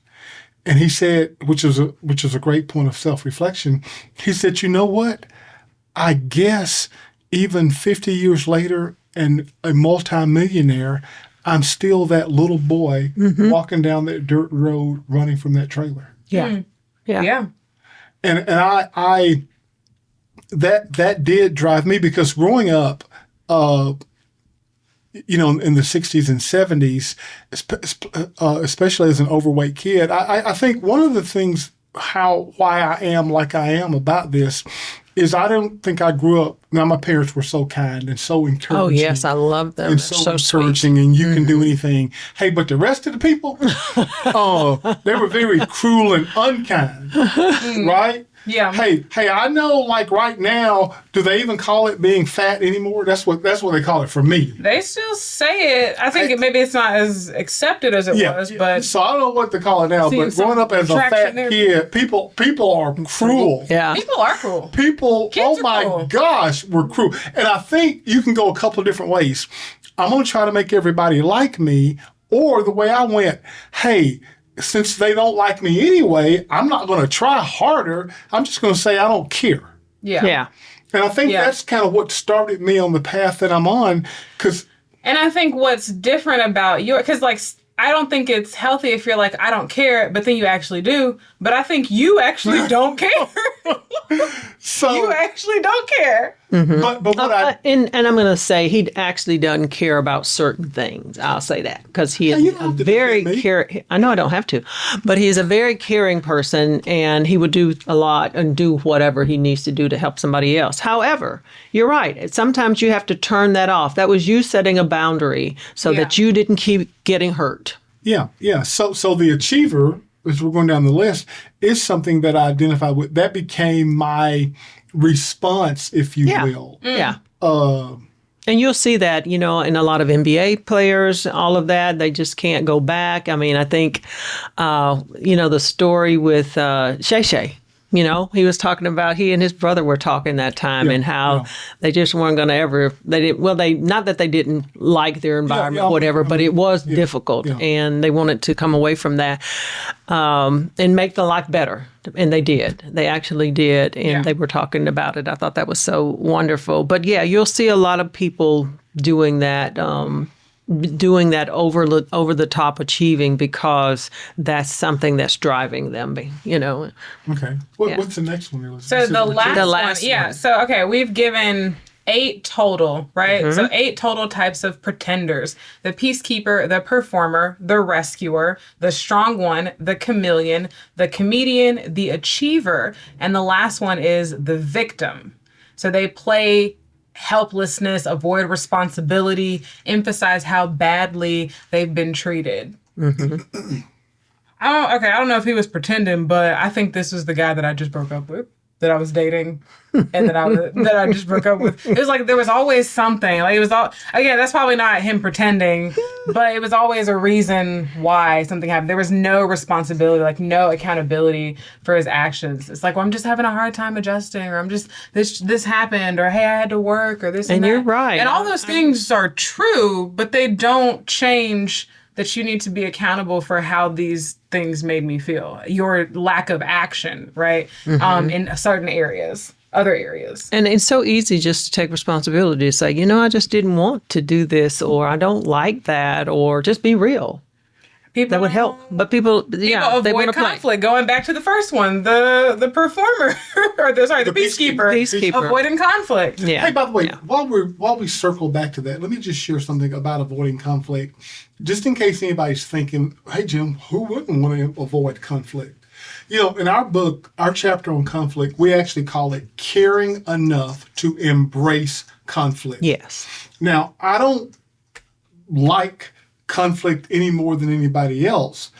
And he said, which is a great point of self-reflection, he said, you know what? I guess even 50 years later and a multimillionaire, I'm still that little boy walking down that dirt road running from that trailer. Yeah. Yeah. And I that did drive me because growing up, in the 60s and 70s, especially as an overweight kid, I think one of the things why I am like I am about this is I don't think I grew up. Now my parents were so kind and so encouraging. Oh yes, I love them. And so encouraging, sweet. and you can do anything. Hey, but the rest of the people, they were very cruel and unkind, right? Yeah. Hey, I know, like right now, do they even call it being fat anymore? That's what they call it for me. They still say it. I think maybe it's not as accepted as it was, but so I don't know what to call it now. See, But some growing up as a fat traction there. kid, people are cruel. Yeah. people are cruel. People, Kids oh are my cruel. gosh, were cruel. And I think you can go a couple of different ways. I'm going to try to make everybody like me, or the way I went, hey, since they don't like me anyway, I'm not going to try harder. I'm just going to say I don't care. Yeah. Yeah. And I think Yeah. that's kind of what started me on the path that I'm on. Because And I think what's different about because like, I don't think it's healthy if you're like, I don't care, but then you actually do. But I think you actually don't care. so, You actually don't care. but what And I'm going to say he actually doesn't care about certain things. I'll say that because he is you don't a have to very defend me. caring. I know I don't have to, but he's a very caring person, and he would do a lot and do whatever he needs to do to help somebody else. However, you're right. Sometimes you have to turn that off. That was you setting a boundary so Yeah. that you didn't keep getting hurt. Yeah. So the achiever, as we're going down the list, is something that I identify with. That became my response, if you Yeah. will. Yeah. Uh, And you'll see that, in a lot of NBA players, all of that, they just can't go back. I mean, I think, the story with Shay Shay, he was talking about, he and his brother were talking that time and how they just weren't going to ever, not that they didn't like their environment, whatever, but it was difficult and they wanted to come away from that and make the life better. And they did. They actually did. And they were talking about it. I thought that was so wonderful. But yeah, you'll see a lot of people doing that over the top achieving because that's something that's driving them, okay. What's the next one? Elizabeth? So the last one. one. So, okay, we've given 8 total, right? Mm-hmm. So 8 total types of pretenders: the peacekeeper, the performer, the rescuer, the strong one, the chameleon, the comedian, the achiever, and the last one is the victim. So they play helplessness, avoid responsibility, emphasize how badly they've been treated. Mm-hmm. I don't know if he was pretending, but I think this was the guy that I just broke up with, that I was dating, and that I just broke up with. It was like there was always something. Like it was all again. That's probably not him pretending, but it was always a reason why something happened. There was no responsibility, like no accountability for his actions. It's like, well, I'm just having a hard time adjusting, or I'm just this happened, or hey, I had to work, or this and that. you're right. And all those things are true, but they don't change that you need to be accountable for how these things made me feel. Your lack of action, right? In certain areas, other areas. And it's so easy just to take responsibility to say, I just didn't want to do this, or I don't like that, or just be real. People, That would help. But people they avoid want to play. conflict. Going back to the first one, the performer, or the peacekeeper. Peacekeeper. Avoiding conflict. Yeah. Hey, by the way, Yeah. while we circle back to that, let me just share something about avoiding conflict, just in case anybody's thinking, "Hey, Jim, who wouldn't want to avoid conflict?" In our book, our chapter on conflict, we actually call it "Caring Enough to Embrace Conflict." Yes. Now, I don't like conflict any more than anybody else,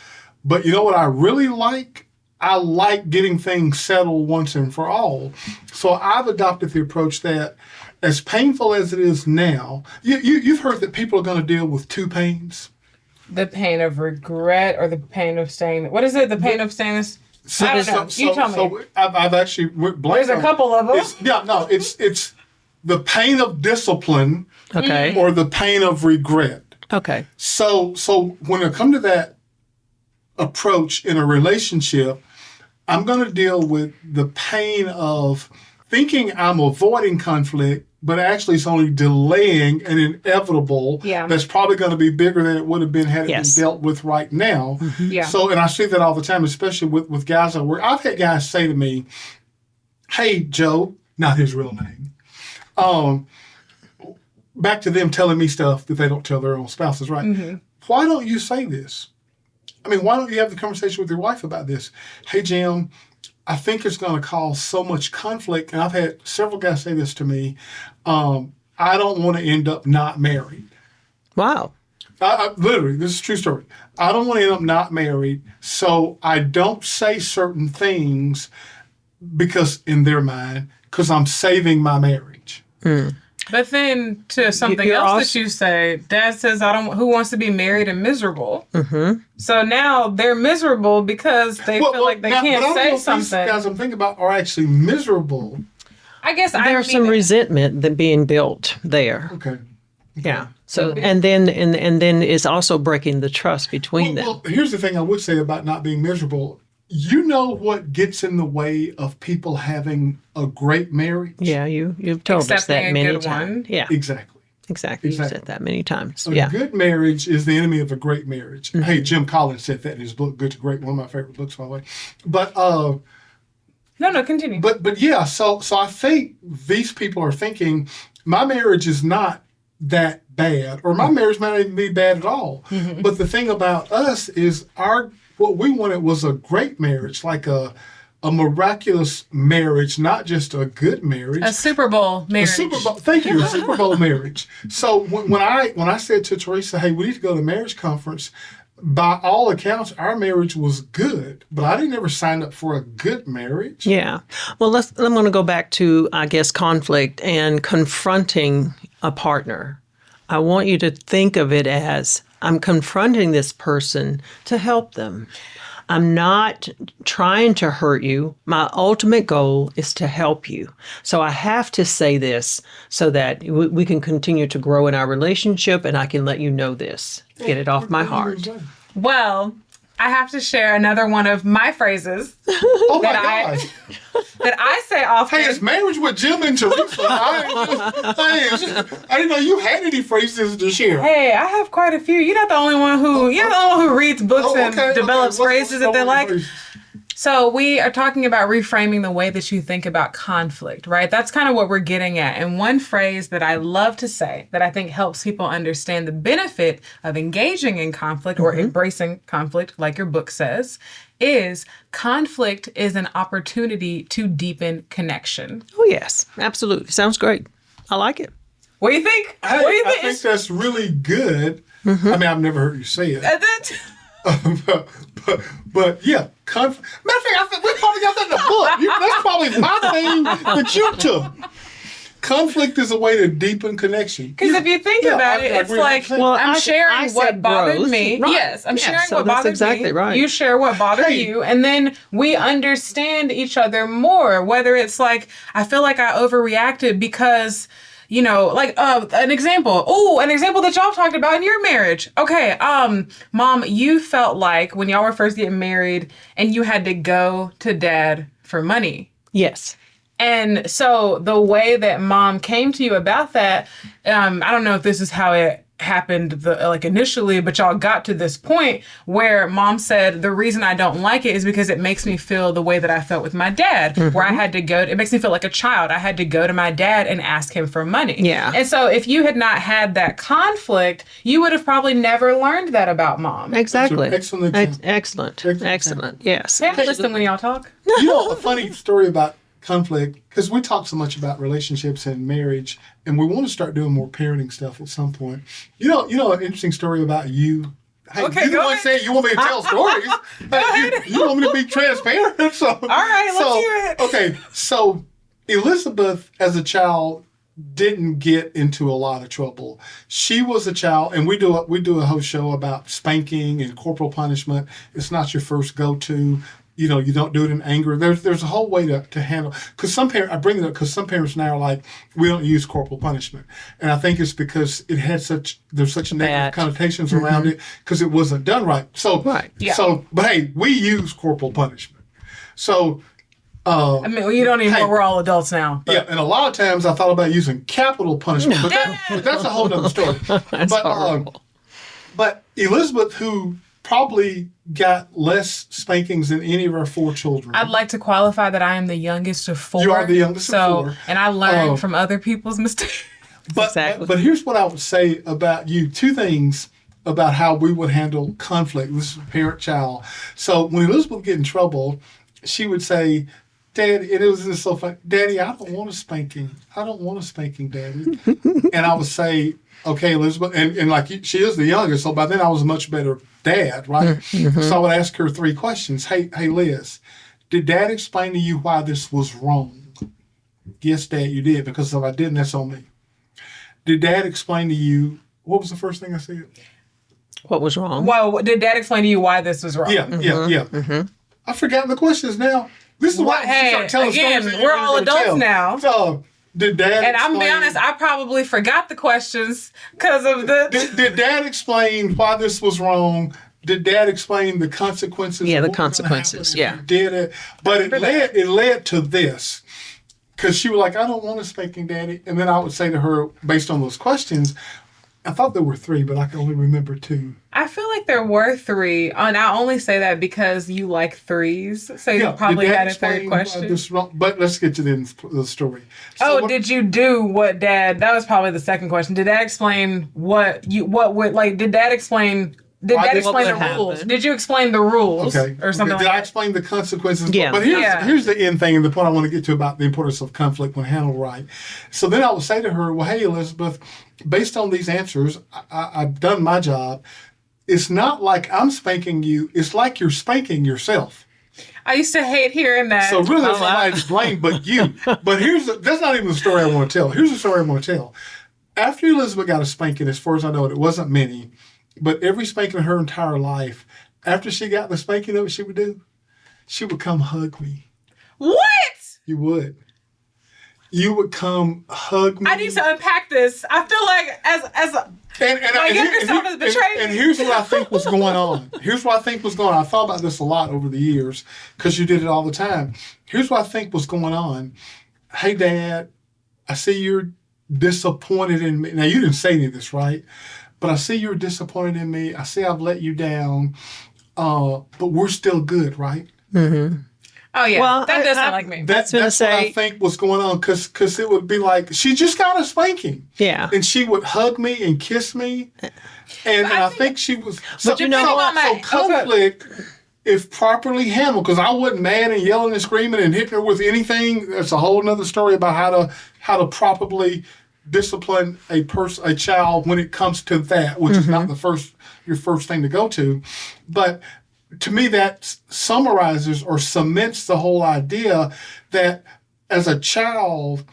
but you know what I really like? I like getting things settled once and for all. So I've adopted the approach that, as painful as it is now, you've heard that people are going to deal with 2 pains. The pain of regret, or the pain of staying. What is it? The pain of staying this. I don't know. You tell me. So I've actually blamed. There's a couple of them. It's the pain of discipline, Okay. or the pain of regret. Okay. So when I come to that approach in a relationship, I'm going to deal with the pain of thinking I'm avoiding conflict, but actually it's only delaying an inevitable that's probably going to be bigger than it would have been had it been dealt with right now. Yeah. So, and I see that all the time, especially with guys I work. I've had guys say to me, "Hey, Joe," not his real name, back to them telling me stuff that they don't tell their own spouses, right? Mm-hmm. Why don't you say this? I mean, why don't you have the conversation with your wife about this? "Hey, Jim, I think it's going to cause so much conflict." And I've had several guys say this to me. "I don't want to end up not married." Wow. I literally, this is a true story. "I don't want to end up not married, so I don't say certain things because in their mind, because I'm saving my marriage. But then to something You're else also- that you say, Dad says, "I don't. Who wants to be married and miserable?" Mm-hmm. So now they're miserable because they feel like they now, can't but I don't know say if these something. guys I'm thinking about are actually miserable. I guess There's some resentment that being built there. Okay. Yeah. So and then it's also breaking the trust between them. Well, here's the thing I would say about not being miserable. You know what gets in the way of people having a great marriage? Yeah, you've told us Accepting that a many good times. one. Yeah, Exactly. exactly. You've said that many times. A Yeah. good marriage is the enemy of a great marriage. Hey, Jim Collins said that in his book, Good to Great, one of my favorite books, by the way. But No, continue. But yeah, so I think these people are thinking my marriage is not that bad, or my marriage might not even be bad at all. But the thing about us is what we wanted was a great marriage, like a miraculous marriage, not just a good marriage. A Super Bowl marriage. A Super Bowl, thank you, a Super Bowl marriage. So when I said to Teresa, hey, we need to go to marriage conference, by all accounts, our marriage was good, but I didn't ever sign up for a good marriage. Yeah. Well, I'm going to go back to, I guess, conflict and confronting a partner. I want you to think of it as I'm confronting this person to help them. I'm not trying to hurt you. My ultimate goal is to help you. So I have to say this so that we can continue to grow in our relationship, and I can let you know this. Get it off my heart. Well, I have to share another one of my phrases Oh my that gosh. that I say often. Hey, it's marriage with Jim and Teresa. I didn't know you had any phrases to share. Hey, I have quite a few. You're not the only one who reads books and develops phrases that they like. So we are talking about reframing the way that you think about conflict, right? That's kind of what we're getting at. And one phrase that I love to say that I think helps people understand the benefit of engaging in conflict or embracing conflict, like your book says, is conflict is an opportunity to deepen connection. Oh, yes. Absolutely. Sounds great. I like it. What do you think? I think that's really good. I mean, I've never heard you say it. But yeah, matter of fact, I think we probably got that in the book. That's probably my thing that you took. Conflict is a way to deepen connection. Because if you think about it, it's like, Well, I'm sharing I what said bothered growth. me. Right. Yes, I'm sharing so what that's bothered exactly me. right. You share what bothered you. And then we understand each other more. Whether it's like, I feel like I overreacted because, you know, like an example. Oh, an example that y'all talked about in your marriage. Okay, Mom, you felt like when y'all were first getting married and you had to go to Dad for money. Yes. And so the way that Mom came to you about that, I don't know if this is how it happened initially, but y'all got to this point where Mom said, the reason I don't like it is because it makes me feel the way that I felt with my dad, where I had to go, it makes me feel like a child. I had to go to my dad and ask him for money. Yeah. And so if you had not had that conflict, you would have probably never learned that about Mom. Exactly. Excellent example. Excellent. Yes. Yeah, listen when y'all talk. You know, a funny story about conflict, because we talk so much about relationships and marriage, and we want to start doing more parenting stuff at some point. You know, an interesting story about you. Hey, Okay, you're the go one ahead. saying you want me to tell stories. You want me to be transparent. So, all right, let's hear it. Okay, so Elizabeth, as a child, didn't get into a lot of trouble. She was a child, and we do a whole show about spanking and corporal punishment. It's not your first go-to. You know, you don't do it in anger. There's a whole way to handle. Because some parents, I bring it up because some parents now are like, we don't use corporal punishment, and I think it's because it had there's such negative connotations around it because it wasn't done right. So Right. Yeah. So, but hey, we use corporal punishment. So. I mean, you don't even know we're all adults now. But. Yeah, and a lot of times I thought about using capital punishment, but that's a whole other story. That's horrible. But Elizabeth, who probably got less spankings than any of our 4 children. I'd like to qualify that I am the youngest of 4. You are the youngest of 4. And I learned from other people's mistakes. Exactly. But here's what I would say about you. 2 things about how we would handle conflict. This is parent-child. So when Elizabeth would get in trouble, she would say, Daddy, and it was just so funny, Daddy, I don't want a spanking. I don't want a spanking, Daddy. And I would say, okay, Elizabeth, and like she is the youngest, so by then I was a much better dad, right? So I would ask her 3 questions. Hey, Liz, Did Dad explain to you why this was wrong? Yes, Dad, you did, because if I didn't, that's on me. Did Dad explain to you, what was the first thing I said? What was wrong? Well, did Dad explain to you why this was wrong? Yeah. I've forgotten the questions now. This is why Hey, you start telling again, stories. we're all adults now. So, did Dad And I'm gonna be explain- honest, I probably forgot the questions because of the. Did Dad explain why this was wrong? Did Dad explain the consequences? Yeah, of the what was gonna consequences, happen if yeah. you did it, but it led to this. Because she was like, I don't want a spanking, Daddy. And then I would say to her, based on those questions, I thought there were 3, but I can only remember 2. I feel like there were 3, and I only say that because you like 3s, so you probably did Dad had a explain third why question. this wrong? But let's get to the story. Oh, did you do what Dad? That was probably the second question. Did Dad explain Did Dad explain? Did Why Dad this explain would the rules? happen? Did you explain the rules or something Did like I that? explain the consequences? Yeah. But Yeah. here's the end thing, and the point I want to get to about the importance of conflict when handled right. So then I would say to her, well, hey, Elizabeth, based on these answers, I've done my job. It's not like I'm spanking you. It's like you're spanking yourself. I used to hate hearing that. So really, there's nobody to blame but you. But that's not even the story I want to tell. Here's the story I want to tell. After Elizabeth got a spanking, as far as I know, it wasn't many, but every spanking in her entire life, after she got the spanking, you know what she would do? She would come hug me. What? You would. You would come hug me. I need to unpack this. I feel like as my younger self has betrayed me. And here's what I think was going on. Here's what I think was going on. I thought about this a lot over the years because you did it all the time. Here's what I think was going on. Hey, Dad, I see you're disappointed in me. Now, you didn't say any of this, right? But I see you're disappointed in me. I see I've let you down. But we're still good, right? Mm-hmm. Oh yeah, Well, that does I- sound like me. That's That's what I think was going on because it would be like she just got a spanking. Yeah. And she would hug me and kiss me. And I think she was. So, you know what? so conflict, if properly handled, because I wasn't mad and yelling and screaming and hitting her with anything. That's a whole nother story about how to properly discipline a child when it comes to that, which is not your first thing to go to. But to me, that summarizes or cements the whole idea that as a child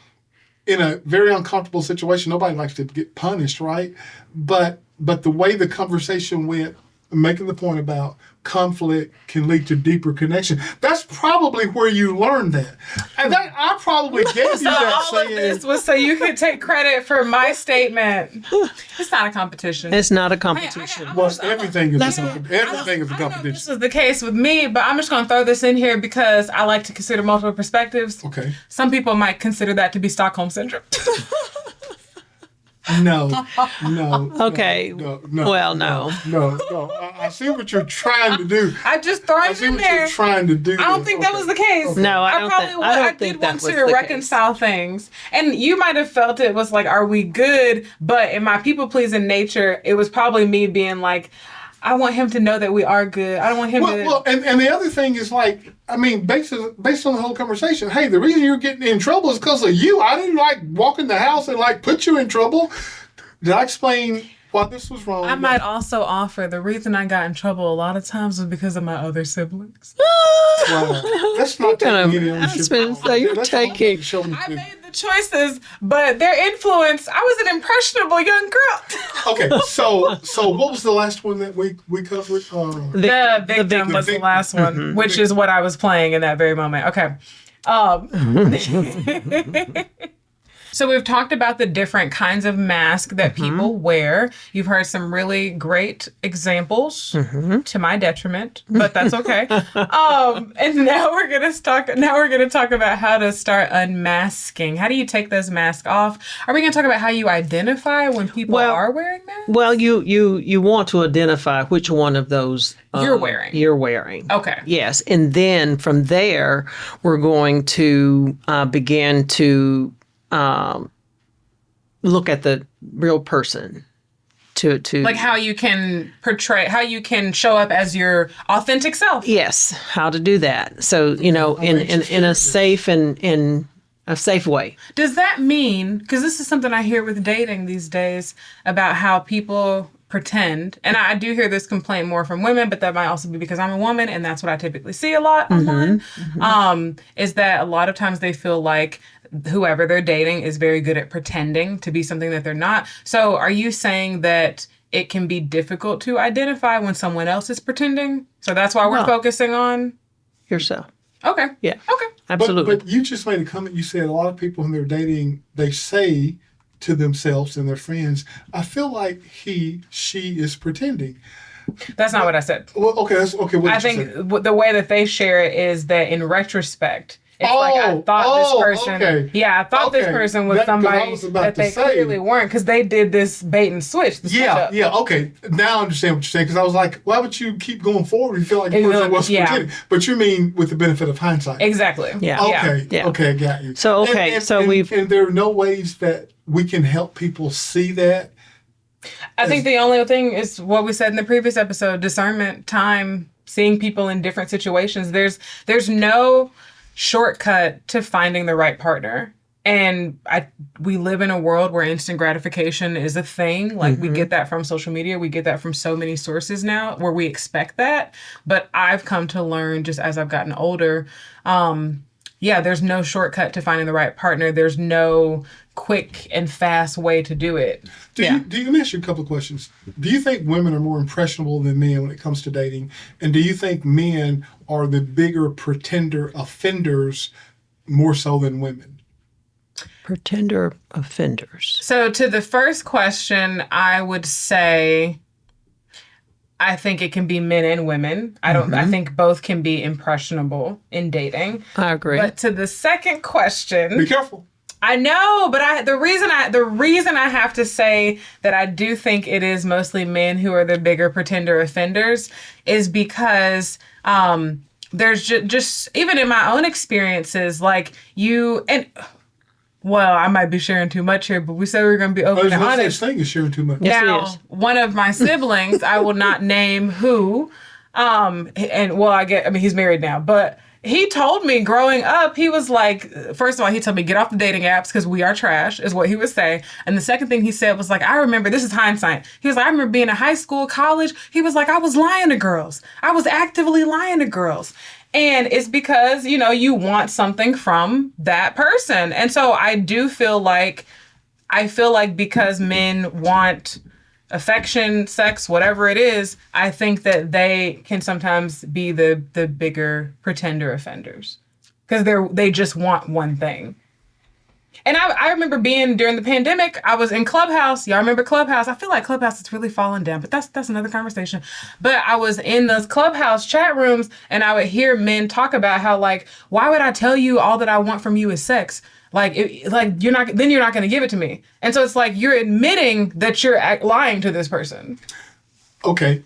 in a very uncomfortable situation, nobody likes to get punished, right? But the way the conversation went, making the point about conflict can lead to deeper connection. That's probably where you learned that. And that I probably gave you So that all saying. of this was so you could take credit for my statement. It's not a competition. It's not a competition. Well, everything is That's a everything is a I know competition. this is the case with me, but I'm just going to throw this in here because I like to consider multiple perspectives. Okay. Some people might consider that to be Stockholm Syndrome. No. Okay. No. Well, no. I see what you're trying to do. I just throw I it see in what there. you're trying to do. I don't think that was the case. No, I don't probably think- would. I don't did think that want was to the case. reconcile things, and you might have felt it was like, "Are we good?" But in my people pleasing nature, it was probably me being like, "I want him to know that we are good. I don't want him to." Well, and the other thing is like, I mean, based on the whole conversation, hey, the reason you're getting in trouble is because of you. I didn't like walk in the house and like put you in trouble. Did I explain why this was wrong? I might also offer the reason I got in trouble a lot of times was because of my other siblings. Wow. That's not gonna- taking any I was ownership. gonna say, you're That's all taking- showing I you. made the choices, but their influence, I was an impressionable young girl. Okay, so what was the last one that we covered? The victim was the victim. last one, which is what I was playing in that very moment. Okay. So we've talked about the different kinds of masks that people wear. You've heard some really great examples to my detriment, but that's okay. And now we're gonna talk about how to start unmasking. How do you take those masks off? Are we gonna talk about how you identify when people are wearing masks? Well, you want to identify which one of those You're wearing. You're wearing. Okay. Yes, and then from there, we're going to begin to look at the real person. To Like how you can portray, how you can show up as your authentic self. yes, how to do that. So in a safe and in a safe way. Does that mean, because this is something I hear with dating these days about how people pretend, and I do hear this complaint more from women, but that might also be because I'm a woman and that's what I typically see a lot online, is that a lot of times they feel like whoever they're dating is very good at pretending to be something that they're not. So are you saying that it can be difficult to identify when someone else is pretending? So that's why we're focusing on yourself. Okay. Yeah. Okay. Absolutely. But you just made a comment. You said a lot of people when they're dating, they say to themselves and their friends, I feel like she is pretending. That's not what I said. Well, okay, that's okay. What I did you say? think the way that they share it is that in retrospect, it's like I thought this person, I thought this person was somebody that they clearly weren't, because they did this bait and switch. Okay. Now I understand what you're saying, because I was like, why would you keep going forward if you feel like the person was pretending? But you mean with the benefit of hindsight? Exactly. Yeah. Okay. Okay, I got you. So and there are no ways that we can help people see that. I think the only thing is what we said in the previous episode: discernment, time, seeing people in different situations. There's no shortcut to finding the right partner. And we live in a world where instant gratification is a thing. Like we get that from social media. We get that from so many sources now where we expect that. But I've come to learn just as I've gotten older, there's no shortcut to finding the right partner. There's no quick and fast way to do it. Let me ask you a couple of questions. Do you think women are more impressionable than men when it comes to dating? And do you think men are the bigger pretender offenders more so than women? Pretender offenders. So to the first question, I would say I think it can be men and women. I think both can be impressionable in dating. I agree. But to the second question, be careful. I know, but the reason I have to say that I do think it is mostly men who are the bigger pretender offenders is because there's just even in my own experiences, like I might be sharing too much here, but we said we were going to be open and honest. There's no such thing as sharing too much. Now, one of my siblings, I will not name who, he's married now, but he told me growing up, he was like, first of all, he told me, get off the dating apps because we are trash, is what he would say. And the second thing he said was like, I remember, this is hindsight. He was like, I remember being in high school, college. He was like, I was lying to girls. I was actively lying to girls. And it's because, you want something from that person. And so I do feel like, because men want affection, sex, whatever it is, I think that they can sometimes be the bigger pretender offenders because they just want one thing. And I remember being during the pandemic, I was in Clubhouse. Y'all remember Clubhouse? I feel like Clubhouse is really falling down, but that's another conversation. But I was in those Clubhouse chat rooms and I would hear men talk about how like, why would I tell you all that I want from you is sex? You're not going to give it to me. And so it's like you're admitting that you're lying to this person. Okay.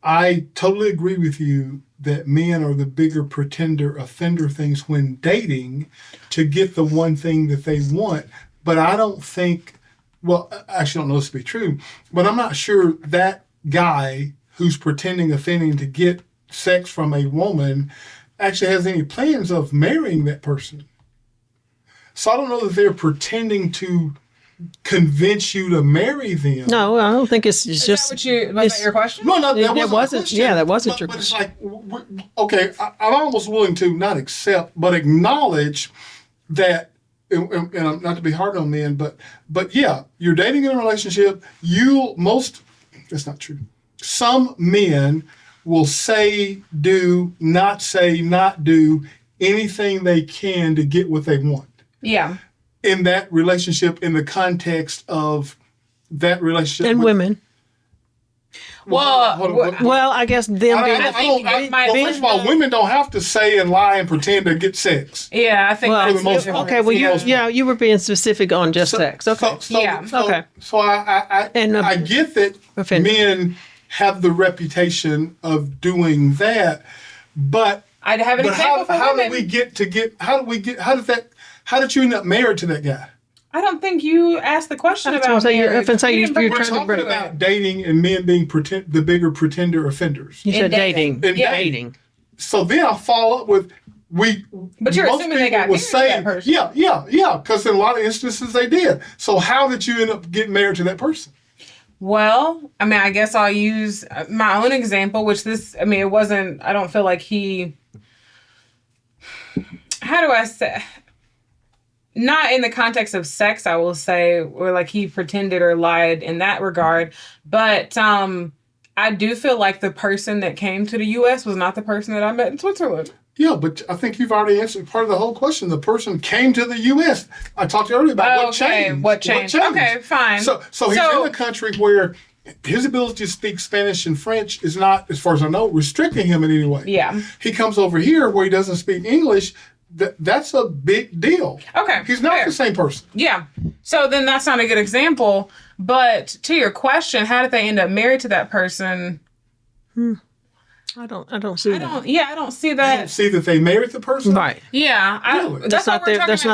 I totally agree with you that men are the bigger pretender offender things when dating to get the one thing that they want. But I don't think, I actually don't know this to be true, but I'm not sure that guy who's pretending offending to get sex from a woman actually has any plans of marrying that person. So I don't know that they're pretending to convince you to marry them. No, I don't think it's just. Was that your question? No, that wasn't. Yeah, that wasn't your question. question. But it's like, okay, I'm almost willing to not accept, but acknowledge that, and I'm not to be hard on men, but yeah, you're dating in a relationship. That's not true. Some men will say, do, not say, not do anything they can to get what they want. Yeah. In that relationship, in the context of that relationship. And women. Well, I guess them being. First of all, women don't have to say and lie and pretend to get sex. Yeah, I think for the most part. Okay, you were being specific on just sex. Okay. So I get that men have the reputation of doing that, but I'd have an example for women. How did you end up married to that guy? I don't think you asked the question about marriage. We're talking about dating and men being the bigger pretender offenders. You said dating. Dating. So then I follow up with But you're assuming they got married to that person. Yeah, because in a lot of instances they did. So how did you end up getting married to that person? Well, I mean, I guess I'll use my own example, it wasn't, I don't feel like how do I say, not in the context of sex, I will say, or like he pretended or lied in that regard. But I do feel like the person that came to the U.S. was not the person that I met in Switzerland. Yeah, but I think you've already answered part of the whole question. The person came to the U.S. I talked to you earlier about what changed. What changed? Okay, fine. So he's in a country where his ability to speak Spanish and French is not, as far as I know, restricting him in any way. Yeah. He comes over here where he doesn't speak English. That's a big deal. Okay. He's not the same person. Yeah. So then that's not a good example. But to your question, how did they end up married to that person? I don't see that. I don't see You that. don't see that they married the person? Right. Yeah. Really? That's not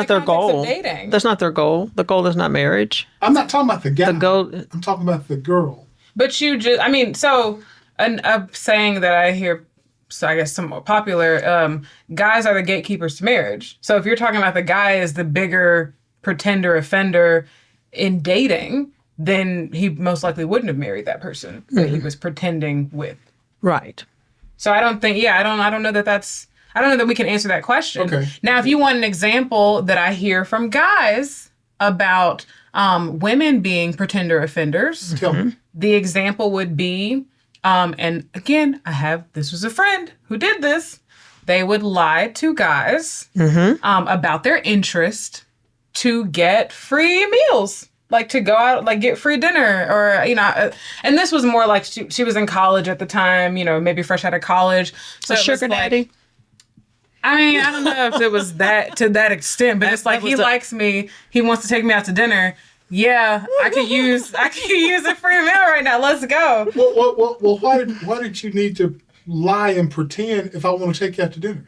their goal. Dating. That's not their goal. The goal is not marriage. I'm not talking about the guy. The goal. I'm talking about the girl. But you just, I mean, so a saying that I hear, so I guess somewhat popular, guys are the gatekeepers to marriage. So if you're talking about the guy as the bigger pretender offender in dating, then he most likely wouldn't have married that person that he was pretending with. Right. So I don't think, I don't know that we can answer that question. Okay. Now, if you want an example that I hear from guys about women being pretender offenders, Tell me. the example would be, and again, this was a friend who did this. They would lie to guys about their interest to get free meals. Like to go out, like get free dinner or, and this was more like she was in college at the time, maybe fresh out of college. So A sugar daddy. I mean, I don't know if it was that to that extent, but it's like he likes me. He wants to take me out to dinner. Yeah, I could use a free meal right now. Let's go. Well, why did you need to lie and pretend if I want to take you out to dinner?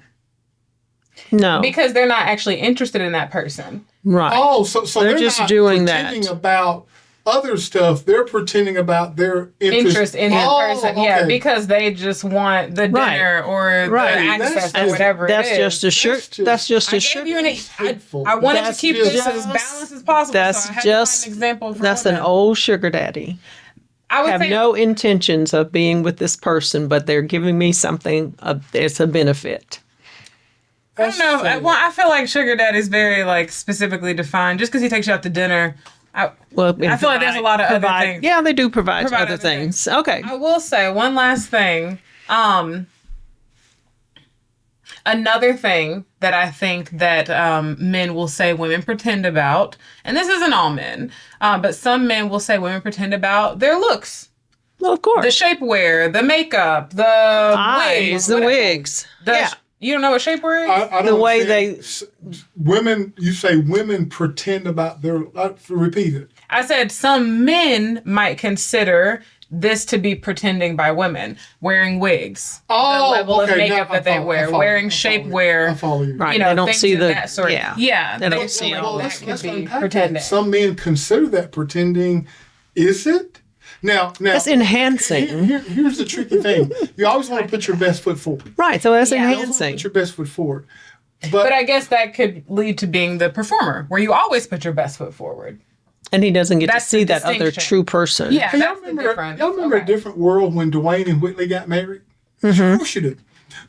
No. Because they're not actually interested in that person. Right. Oh, so they're just not doing pretending about other stuff. They're pretending about their interest in that person. okay. Yeah, because they just want the dinner or the access or whatever That's it is. just a sugar. That's just a sugar. I wanted to keep this as balanced as possible. That's so I had just to find an example. That's an old sugar daddy. I would have say no intentions of being with this person, but they're giving me something. It's a benefit. I don't know. I feel like sugar daddy is very like specifically defined. Just because he takes you out to dinner, I feel like there's a lot of other things. Yeah, they do provide other things. Okay. I will say one last thing. Another thing that I think that men will say women pretend about, and this isn't all men, but some men will say women pretend about their looks. Well, of course. The shapewear, the makeup, the eyes, the whatever. wigs. You don't know what shapewear is? I don't The way women, you say women pretend about their, repeat it. I said some men might consider this to be pretending by women, wearing wigs, the level of makeup that they wear, wearing shapewear. I follow you. Right. They don't things see of the that sort. Yeah. They don't see all that. that. Could be unpack pretending. that. Some men consider that pretending. Is it? Now That's enhancing. Here's the tricky thing. You always want to put your best foot forward. Right. So that's You always want to enhancing. put your best foot forward. But I guess that could lead to being the performer, where you always put your best foot forward. And he doesn't get That's to see the that other distinction. true person. Yeah, Hey, that's the difference. Y'all remember A Different World when Dwayne and Whitley got married? Of course you do.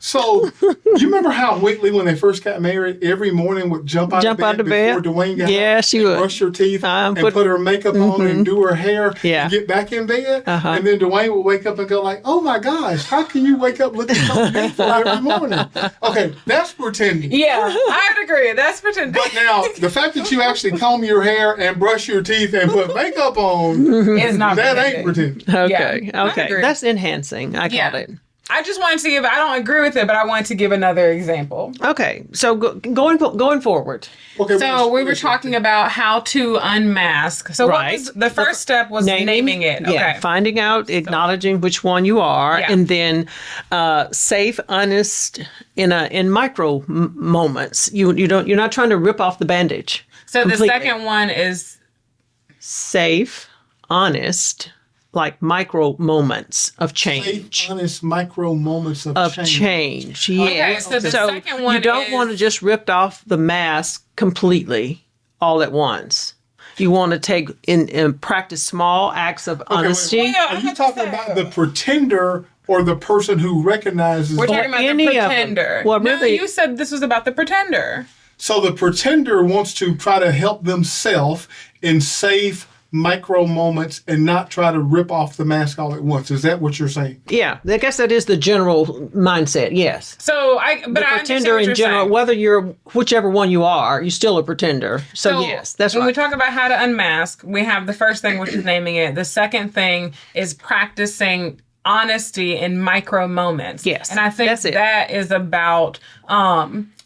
So, you remember how Whitley, when they first got married, every morning would jump out of bed before Dwayne got Yeah, up, she and would. brush her teeth and put her makeup on and do her hair and get back in bed. And then Dwayne would wake up and go like, oh my gosh, how can you wake up looking so beautiful every morning? Okay, that's pretending. Yeah, I would agree. That's pretending. But now, the fact that you actually comb your hair and brush your teeth and put makeup on, is not that pretending. ain't pretending. Okay. Yeah, I Okay. agree. That's enhancing. I got it. I just wanted to I don't agree with it, but I wanted to give another example. Okay. So going forward. Okay, So we were talking about how to unmask. So what Right. was, the first step was naming it. Yeah. Okay. Finding out, acknowledging which one you are, Yeah. and then safe, honest in micro moments. You're not trying to rip off the bandage. So completely. the second one is Safe, honest, like micro moments of change. Safe, honest, micro moments of change. Yes. so the second one you don't is- want to just rip off the mask completely all at once. You want to take and practice small acts of honesty. Wait. Are you talking about the pretender or the person who recognizes? We're talking about the any of them. pretender. Well, no, really- you said this was about the pretender. So the pretender wants to try to help themselves in safe micro moments and not try to rip off the mask all at once. Is that what you're saying? Yeah, I guess that is the general mindset. Yes. So The I pretender in general, saying. whether you're whichever one you are, you're still a pretender. So yes, that's when right. we talk about how to unmask, we have the first thing, which is naming it. The second thing is practicing honesty in micro moments. Yes, and I think that's it. that is about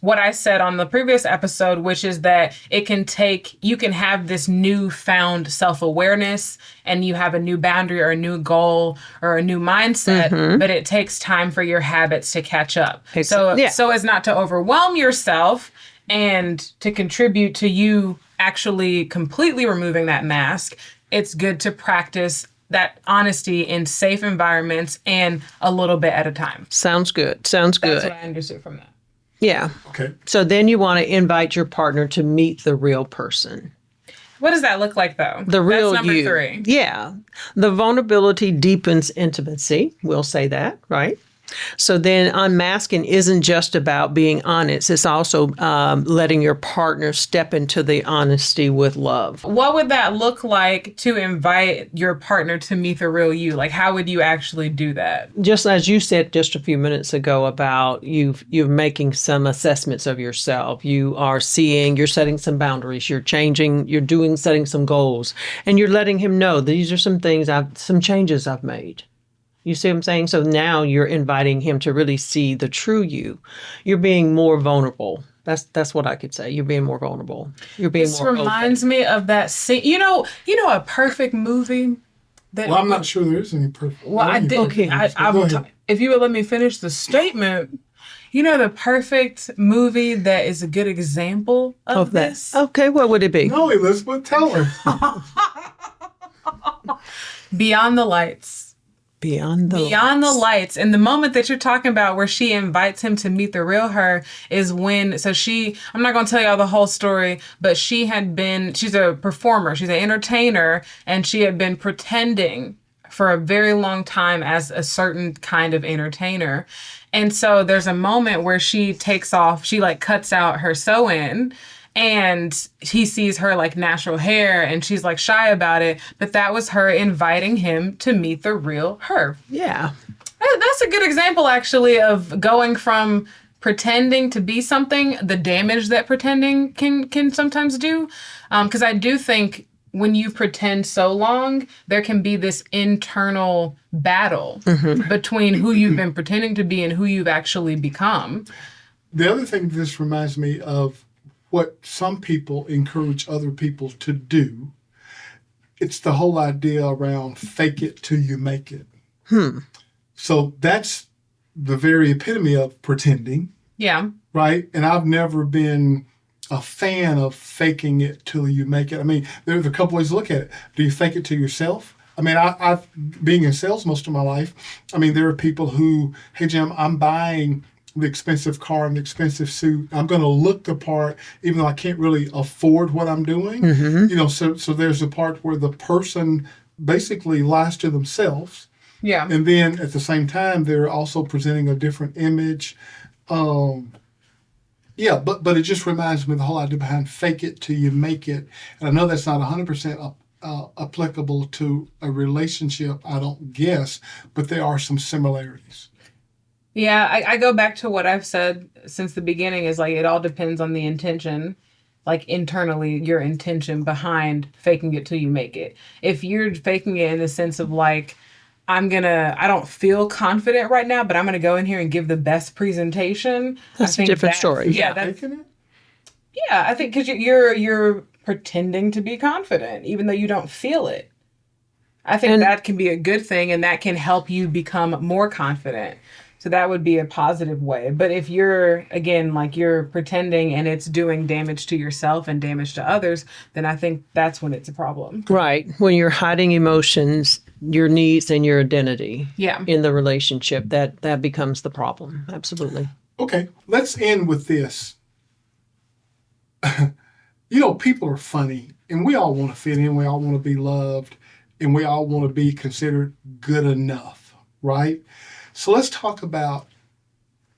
what I said on the previous episode, which is that you can have this newfound self-awareness and you have a new boundary or a new goal or a new mindset, but it takes time for your habits to catch up. So as not to overwhelm yourself and to contribute to you actually completely removing that mask, it's good to practice that honesty in safe environments and a little bit at a time. Sounds good. That's what I understood from that. Yeah. Okay. So then you want to invite your partner to meet the real person. What does that look like, though? The real That's number you. 3. Yeah. The vulnerability deepens intimacy. We'll say that, right? So then unmasking isn't just about being honest. It's also letting your partner step into the honesty with love. What would that look like to invite your partner to meet the real you? Like, how would you actually do that? Just as you said just a few minutes ago about you're making some assessments of yourself. You're setting some boundaries. You're setting some goals. And you're letting him know these are some changes I've made. You see what I'm saying? So now you're inviting him to really see the true you. You're being more vulnerable. That's what I could say. You're being more vulnerable. You're being This more reminds me of that scene. You know, a perfect movie. That, Well, I'm not sure there is any perfect. Well, I did. Okay. Go ahead. If you would let me finish the statement, the perfect movie that is a good example of that. this. Okay, what would it be? No, Elizabeth, tell her. Beyond the Lights. Beyond the Lights. And the moment that you're talking about where she invites him to meet the real her is when, I'm not going to tell y'all the whole story, but she's a performer, she's an entertainer, and she had been pretending for a very long time as a certain kind of entertainer. And so there's a moment where she cuts out her sew-in, and he sees her natural hair and she's shy about it. But that was her inviting him to meet the real her. Yeah. That's a good example, actually, of going from pretending to be something, the damage that pretending can sometimes do. Because I do think when you pretend so long, there can be this internal battle between who you've been pretending to be and who you've actually become. The other thing this reminds me of what some people encourage other people to do. It's the whole idea around fake it till you make it. So that's the very epitome of pretending. Yeah. Right? And I've never been a fan of faking it till you make it. I mean, there's a couple ways to look at it. Do you fake it to yourself? I mean, I've being in sales most of my life. I mean, there are people who, hey, Jim, I'm buying the expensive car and the expensive suit. I'm going to look the part, even though I can't really afford what I'm doing. So there's a part where the person basically lies to themselves. Yeah. And then at the same time, they're also presenting a different image. But it just reminds me of the whole idea behind fake it till you make it. And I know that's not 100% applicable to a relationship, I don't guess, but there are some similarities. Yeah, I go back to what I've said since the beginning is it all depends on the intention, internally, your intention behind faking it till you make it. If you're faking it in the sense of I don't feel confident right now, but I'm going to go in here and give the best presentation. That's a different story. Yeah, I think because you're pretending to be confident, even though you don't feel it. I think that can be a good thing, and that can help you become more confident. So that would be a positive way. But if you're, again, you're pretending and it's doing damage to yourself and damage to others, then I think that's when it's a problem. Right. When you're hiding emotions, your needs and your identity in the relationship, that becomes the problem. Absolutely. Okay, let's end with this. People are funny. And we all want to fit in. We all want to be loved. And we all want to be considered good enough, right? So let's talk about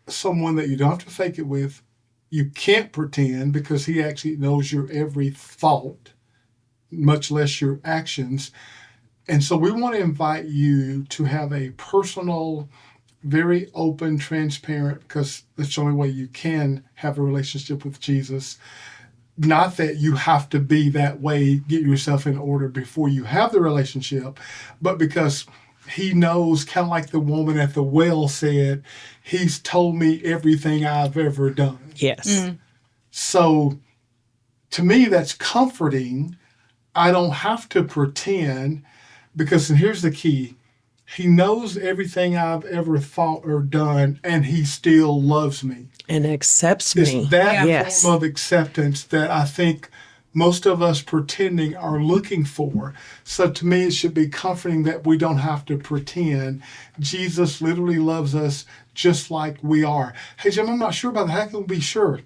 someone that you don't have to fake it with. You can't pretend because he actually knows your every thought, much less your actions. And so we want to invite you to have a personal, very open, transparent, because that's the only way you can have a relationship with Jesus. Not that you have to be that way, get yourself in order before you have the relationship, but because he knows, kind of like the woman at the well said, he's told me everything I've ever done. Yes. So to me, that's comforting. I don't have to pretend because, and here's the key, he knows everything I've ever thought or done, and he still loves me. And accepts It's me. that Yes. form of acceptance that I think most of us pretending are looking for. So to me, it should be comforting that we don't have to pretend. Jesus literally loves us just like we are. Hey, Jim, I'm not sure about that. How can we be sure?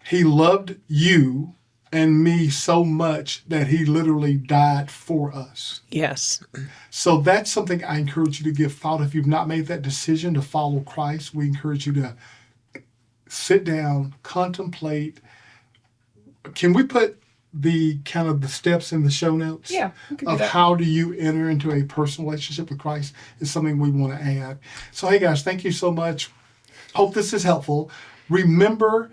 He loved you and me so much that he literally died for us. Yes. So that's something I encourage you to give thought. If you've not made that decision to follow Christ, we encourage you to sit down, contemplate. Can we put the kind of the steps in the show notes? Yeah, we can do of that. how do you enter into a personal relationship with Christ is something we want to add. So, hey guys, thank you so much. Hope this is helpful. Remember,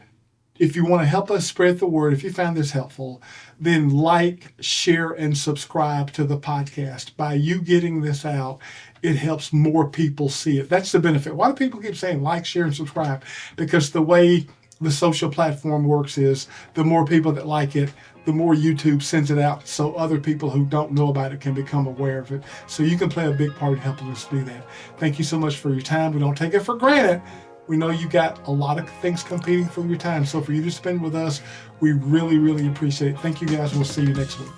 if you want to help us spread the word, if you found this helpful, then like, share, and subscribe to the podcast. By you getting this out, it helps more people see it. That's the benefit. Why do people keep saying like, share, and subscribe? Because the way the social platform works is the more people that like it, the more YouTube sends it out so other people who don't know about it can become aware of it. So you can play a big part in helping us do that. Thank you so much for your time. We don't take it for granted. We know you got a lot of things competing for your time. So for you to spend with us, we really, really appreciate it. Thank you guys. We'll see you next week.